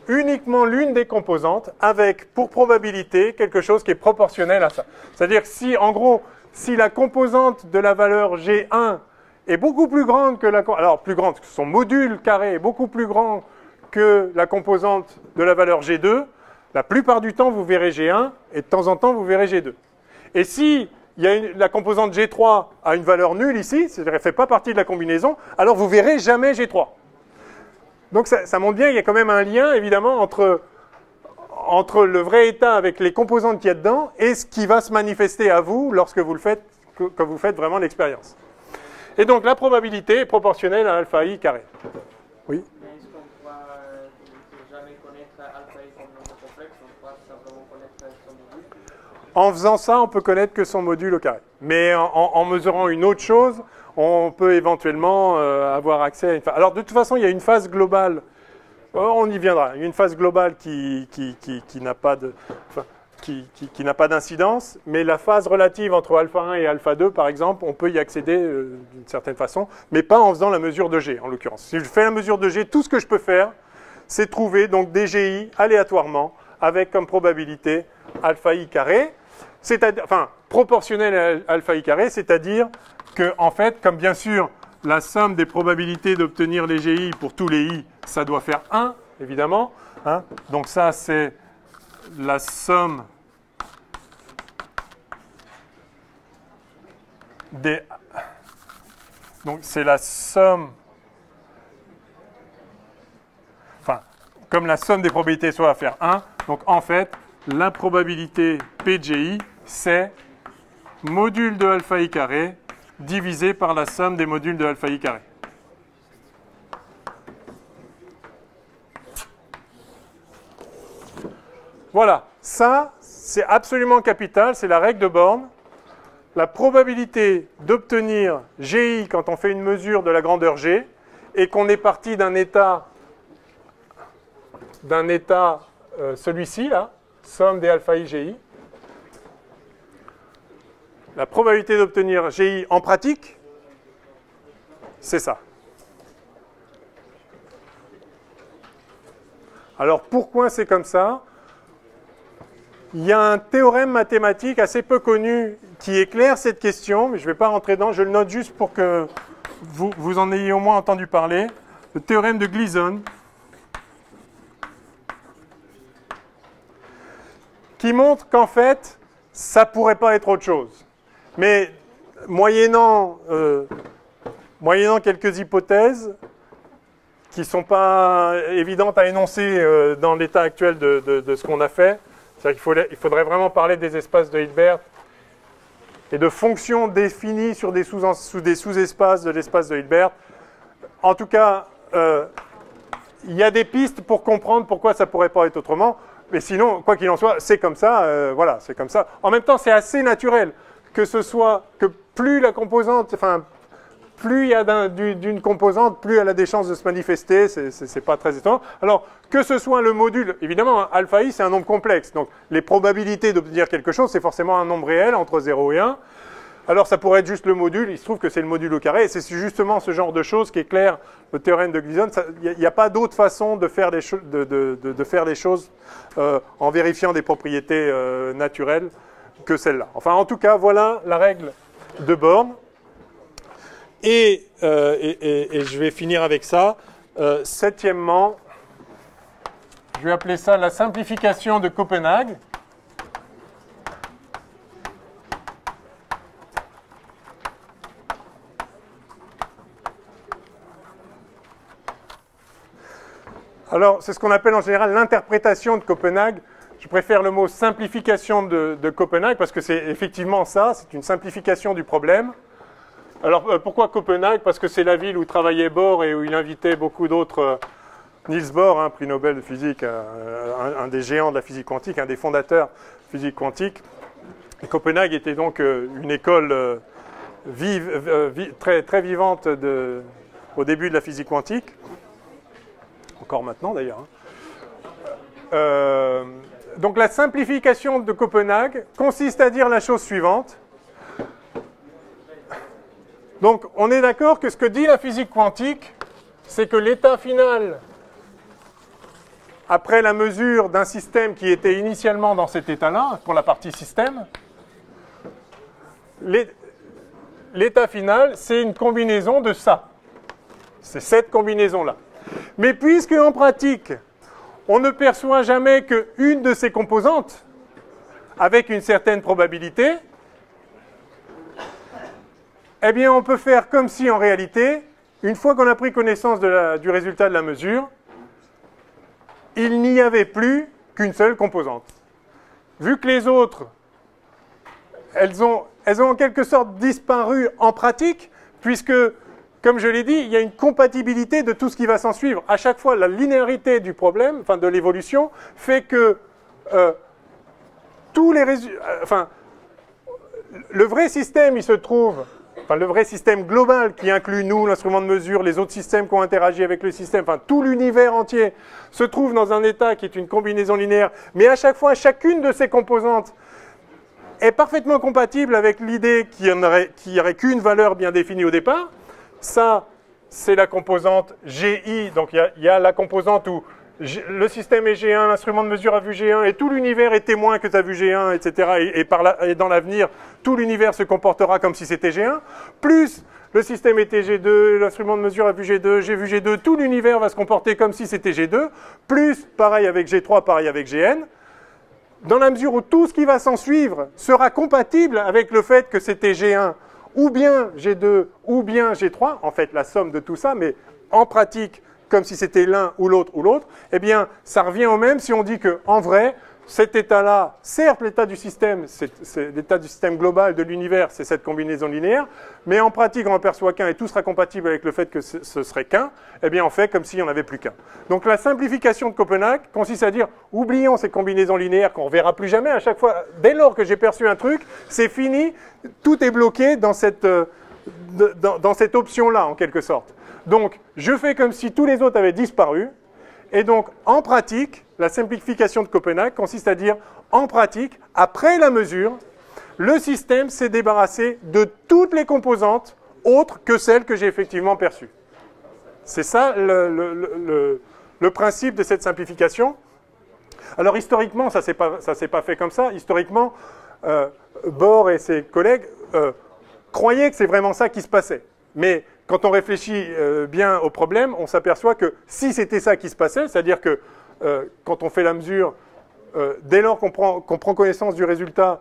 uniquement l'une des composantes avec, pour probabilité, quelque chose qui est proportionnel à ça. C'est-à-dire que si, en gros, si la composante de la valeur G1 est beaucoup plus grande que la... Alors, plus grande, son module carré est beaucoup plus grand que la composante de la valeur G2, la plupart du temps, vous verrez G1, et de temps en temps, vous verrez G2. Et si la composante G3 a une valeur nulle ici, c'est-à-dire qu'elle ne fait pas partie de la combinaison, alors vous verrez jamais G3. Donc ça montre bien qu'il y a quand même un lien, évidemment, entre le vrai état avec les composantes qu'il y a dedans et ce qui va se manifester à vous lorsque vous le faites, quand vous faites vraiment l'expérience. Et donc la probabilité est proportionnelle à alpha i carré. Oui. Mais est-ce qu'on pourra jamais connaître alpha i comme nombre complexe, on pourra simplement connaître son module? En faisant ça, on peut connaître que son module au carré. Mais en mesurant une autre chose, on peut éventuellement avoir accès à une phase. Alors de toute façon, il y a une phase globale, on y viendra, il y a une phase globale qui n'a pas de... Enfin, qui n'a pas d'incidence, mais la phase relative entre alpha 1 et alpha 2, par exemple, on peut y accéder d'une certaine façon, mais pas en faisant la mesure de G, en l'occurrence. Si je fais la mesure de G, tout ce que je peux faire, c'est trouver donc des GI aléatoirement avec comme probabilité alpha i carré, enfin proportionnel à alpha i carré, c'est-à-dire que, en fait, comme bien sûr, la somme des probabilités d'obtenir les GI pour tous les i, ça doit faire 1, évidemment. Hein. Donc ça, c'est la somme des... Donc c'est la somme... Enfin, comme la somme des probabilités soit à faire 1, donc en fait, l'improbabilité P de GI, c'est module de alpha i carré divisé par la somme des modules de alpha i carré. Voilà, ça, c'est absolument capital, c'est la règle de Born. La probabilité d'obtenir GI quand on fait une mesure de la grandeur G et qu'on est parti d'un état celui-ci, là, somme des alpha i GI. La probabilité d'obtenir GI en pratique, c'est ça. Alors pourquoi c'est comme ça ? Il y a un théorème mathématique assez peu connu qui éclaire cette question, mais je ne vais pas rentrer dedans, je le note juste pour que vous en ayez au moins entendu parler. Le théorème de Gleason, qui montre qu'en fait, ça ne pourrait pas être autre chose. Mais moyennant quelques hypothèses qui ne sont pas évidentes à énoncer dans l'état actuel de ce qu'on a fait, c'est-à-dire qu'il faudrait vraiment parler des espaces de Hilbert et de fonctions définies sur des sous-espaces de l'espace de Hilbert. En tout cas, il y a des pistes pour comprendre pourquoi ça ne pourrait pas être autrement. Mais sinon, quoi qu'il en soit, c'est comme ça. Voilà, c'est comme ça. En même temps, c'est assez naturel que plus la composante, enfin, plus il y a d'une composante, plus elle a des chances de se manifester. C'est pas très étonnant. Alors, que ce soit le module, évidemment, alpha i, c'est un nombre complexe. Donc, les probabilités d'obtenir quelque chose, c'est forcément un nombre réel entre 0 et 1. Alors, ça pourrait être juste le module. Il se trouve que c'est le module au carré. Et c'est justement ce genre de choses qui éclaire le théorème de Gleason. Il n'y a pas d'autre façon de faire les choses en vérifiant des propriétés naturelles que celle-là. Enfin, en tout cas, voilà la règle de Born. Et je vais finir avec ça. Septièmement, je vais appeler ça la simplification de Copenhague. Alors, c'est ce qu'on appelle en général l'interprétation de Copenhague. Je préfère le mot simplification de Copenhague parce que c'est effectivement ça, c'est une simplification du problème. Alors, pourquoi Copenhague? Parce que c'est la ville où travaillait Bohr et où il invitait beaucoup d'autres. Niels Bohr, prix Nobel de physique, un des géants de la physique quantique, un des fondateurs de physique quantique. Et Copenhague était donc une école très, très vivante au début de la physique quantique. Encore maintenant d'ailleurs. Donc la simplification de Copenhague consiste à dire la chose suivante. Donc on est d'accord que ce que dit la physique quantique, c'est que l'état final, après la mesure d'un système qui était initialement dans cet état-là, pour la partie système, l'état final, c'est une combinaison de ça. C'est cette combinaison-là. Mais puisque en pratique, on ne perçoit jamais qu'une de ces composantes, avec une certaine probabilité, eh bien on peut faire comme si en réalité, une fois qu'on a pris connaissance du résultat de la mesure, il n'y avait plus qu'une seule composante. Vu que les autres, elles ont en quelque sorte disparu en pratique, puisque, comme je l'ai dit, il y a une compatibilité de tout ce qui va s'en suivre. À chaque fois, la linéarité du problème, enfin de l'évolution, fait que tous les résultats, le vrai système, il se trouve, le vrai système global qui inclut nous, l'instrument de mesure, les autres systèmes qui ont interagi avec le système, tout l'univers entier se trouve dans un état qui est une combinaison linéaire, mais à chaque fois, chacune de ces composantes est parfaitement compatible avec l'idée qu'il n'y aurait qu'une valeur bien définie au départ. Ça, c'est la composante GI, donc il y a la composante où le système est G1, l'instrument de mesure a vu G1, et tout l'univers est témoin que tu as vu G1, etc. Et dans l'avenir, tout l'univers se comportera comme si c'était G1, plus le système était G2, l'instrument de mesure a vu G2, j'ai vu G2, tout l'univers va se comporter comme si c'était G2, plus, pareil avec G3, pareil avec Gn, dans la mesure où tout ce qui va s'en suivre sera compatible avec le fait que c'était G1, ou bien G2, ou bien G3, en fait la somme de tout ça, mais en pratique, comme si c'était l'un ou l'autre, eh bien, ça revient au même si on dit qu'en vrai, cet état-là, certes, l'état du système, c'est l'état du système global de l'univers, c'est cette combinaison linéaire, mais en pratique, on n'en perçoit qu'un et tout sera compatible avec le fait que ce serait qu'un, eh bien, on fait comme s'il n'y en avait plus qu'un. Donc, la simplification de Copenhague consiste à dire, oublions ces combinaisons linéaires qu'on ne verra plus jamais à chaque fois. Dès lors que j'ai perçu un truc, c'est fini, tout est bloqué dans cette option-là, en quelque sorte. Donc, je fais comme si tous les autres avaient disparu, et donc, en pratique, la simplification de Copenhague consiste à dire, en pratique, après la mesure, le système s'est débarrassé de toutes les composantes autres que celles que j'ai effectivement perçues. C'est ça le principe de cette simplification. Alors, historiquement, ça ne s'est pas fait comme ça. Historiquement, Bohr et ses collègues croyaient que c'est vraiment ça qui se passait. Mais quand on réfléchit bien au problème, on s'aperçoit que si c'était ça qui se passait, c'est-à-dire que quand on fait la mesure, dès lors qu'on prend connaissance du résultat,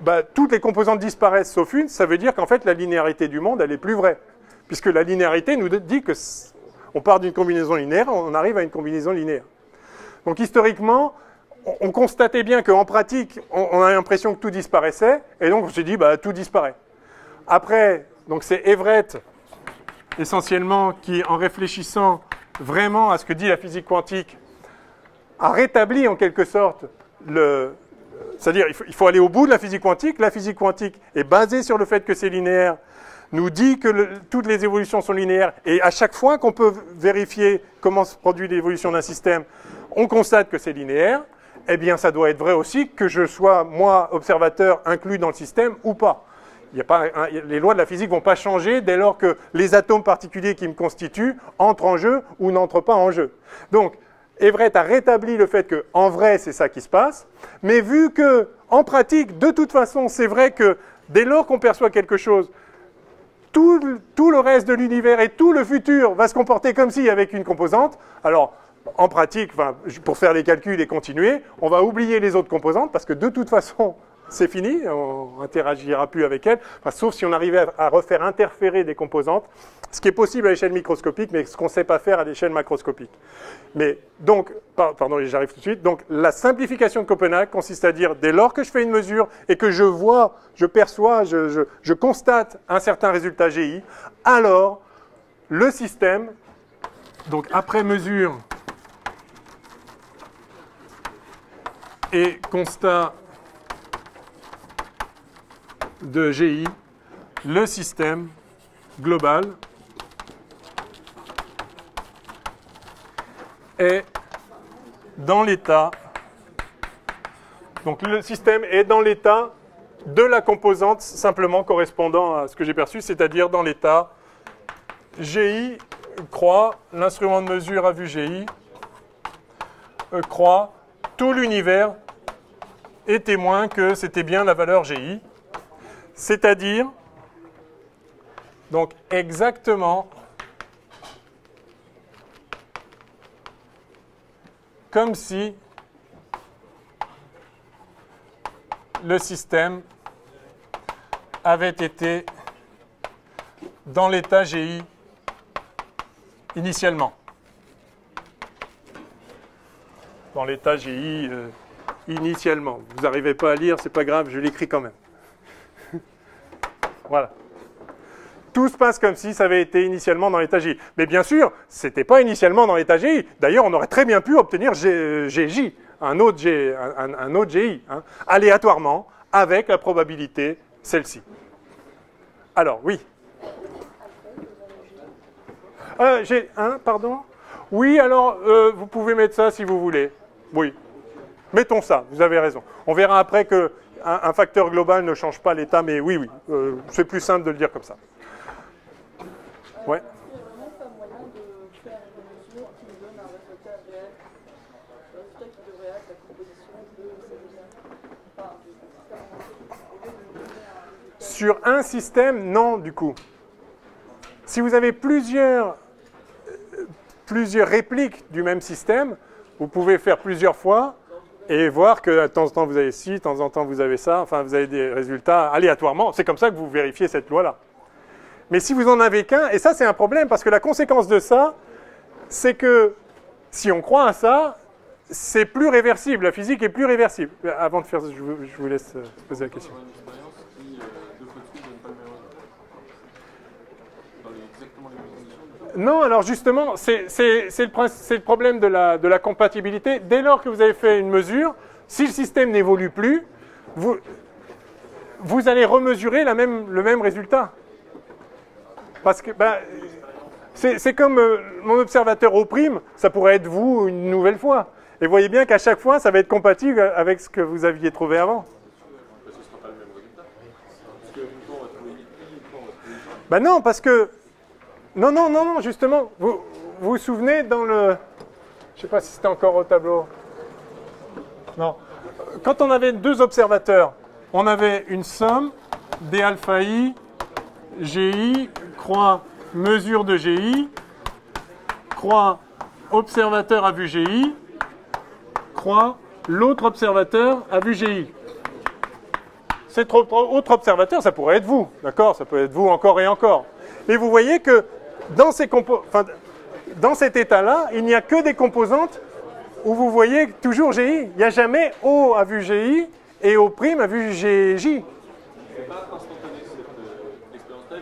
bah, toutes les composantes disparaissent sauf une, ça veut dire qu'en fait la linéarité du monde, elle est plus vraie. Puisque la linéarité nous dit qu'on part d'une combinaison linéaire, on arrive à une combinaison linéaire. Donc historiquement, on constatait bien qu'en pratique, on a l'impression que tout disparaissait, et donc on s'est dit, bah, tout disparaît. Après, donc c'est Everett, essentiellement, qui, en réfléchissant vraiment à ce que dit la physique quantique, a rétabli en quelque sorte c'est-à-dire, il faut aller au bout de la physique quantique. La physique quantique est basée sur le fait que c'est linéaire, nous dit que toutes les évolutions sont linéaires, et à chaque fois qu'on peut vérifier comment se produit l'évolution d'un système, on constate que c'est linéaire. Eh bien, ça doit être vrai aussi que je sois, moi, observateur, inclus dans le système ou pas. Les lois de la physique ne vont pas changer dès lors que les atomes particuliers qui me constituent entrent en jeu ou n'entrent pas en jeu. Donc, Everett a rétabli le fait qu'en vrai, c'est ça qui se passe, mais vu qu'en pratique, de toute façon, c'est vrai que dès lors qu'on perçoit quelque chose, tout le reste de l'univers et tout le futur va se comporter comme si avec une composante. Alors, en pratique, pour faire les calculs et continuer, on va oublier les autres composantes parce que de toute façon, c'est fini, on n'interagira plus avec elles, sauf si on arrivait à refaire interférer des composantes, ce qui est possible à l'échelle microscopique, mais ce qu'on ne sait pas faire à l'échelle macroscopique. Mais donc, pardon, j'arrive tout de suite, donc la simplification de Copenhague consiste à dire, dès lors que je fais une mesure et que je vois, je perçois, je constate un certain résultat GI, alors le système, donc après mesure et constat de GI, le système global est dans l'état, donc le système est dans l'état de la composante simplement correspondant à ce que j'ai perçu, c'est-à-dire dans l'état GI croît, l'instrument de mesure a vu GI, croît, tout l'univers est témoin que c'était bien la valeur GI. C'est-à-dire, donc exactement comme si le système avait été dans l'état GI initialement. Dans l'état GI initialement. Vous n'arrivez pas à lire, c'est pas grave, je l'écris quand même. Voilà. Tout se passe comme si ça avait été initialement dans l'état GI. Mais bien sûr, ce n'était pas initialement dans l'état GI. D'ailleurs, on aurait très bien pu obtenir GJ, un autre GI, hein, aléatoirement, avec la probabilité celle-ci. Alors, oui. Pardon ? Oui, alors, vous pouvez mettre ça si vous voulez. Oui. Mettons ça, vous avez raison. On verra après que un facteur global ne change pas l'état, mais oui, c'est plus simple de le dire comme ça. Ouais. Il n'y a vraiment pas moyen de faire une mesure qui nous donne un résultat réel. Sur un système, non, du coup. Si vous avez plusieurs répliques du même système, vous pouvez faire plusieurs fois et voir que de temps en temps vous avez ci, de temps en temps vous avez ça, enfin vous avez des résultats aléatoirement. C'est comme ça que vous vérifiez cette loi-là. Mais si vous n'en avez qu'un, et ça c'est un problème, parce que la conséquence de ça, c'est que si on croit à ça, c'est plus réversible, la physique est plus réversible. Avant de faire, je vous laisse poser la question. Non, alors justement, c'est le problème de la compatibilité. Dès lors que vous avez fait une mesure, si le système n'évolue plus, vous allez remesurer le même résultat. Parce que c'est comme mon observateur au prime, ça pourrait être vous une nouvelle fois. Et vous voyez bien qu'à chaque fois, ça va être compatible avec ce que vous aviez trouvé avant. Ben non, parce que... Non, justement, vous vous souvenez dans le... Je ne sais pas si c'était encore au tableau. Non. Quand on avait deux observateurs, on avait une somme d alpha i, GI, croix mesure de GI, croix observateur à vue GI, croix l'autre observateur à vue GI. Cet autre observateur, ça pourrait être vous, d'accord? Ça peut être vous encore et encore. Et vous voyez que dans cet état-là, il n'y a que des composantes où vous voyez toujours GI. Il n'y a jamais O à vue GI et O' à vue GJ.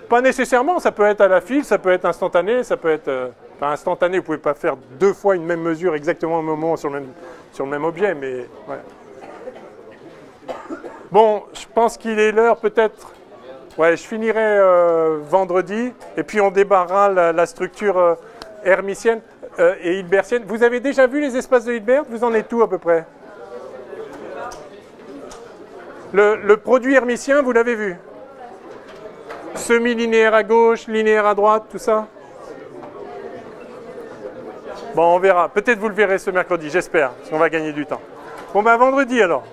Pas nécessairement, ça peut être à la file, ça peut être instantané, ça peut être... Enfin, instantané, vous ne pouvez pas faire deux fois une même mesure exactement au moment sur le même objet, mais... Ouais. Bon, je pense qu'il est l'heure peut-être... Ouais, je finirai vendredi, et puis on débarrera la structure hermitienne et hilbertienne. Vous avez déjà vu les espaces de Hilbert? Vous en êtes où à peu près? Le produit hermitien, vous l'avez vu? Semi-linéaire à gauche, linéaire à droite, tout ça? Bon, on verra. Peut-être vous le verrez ce mercredi, j'espère, parce qu'on va gagner du temps. Bon, ben vendredi alors.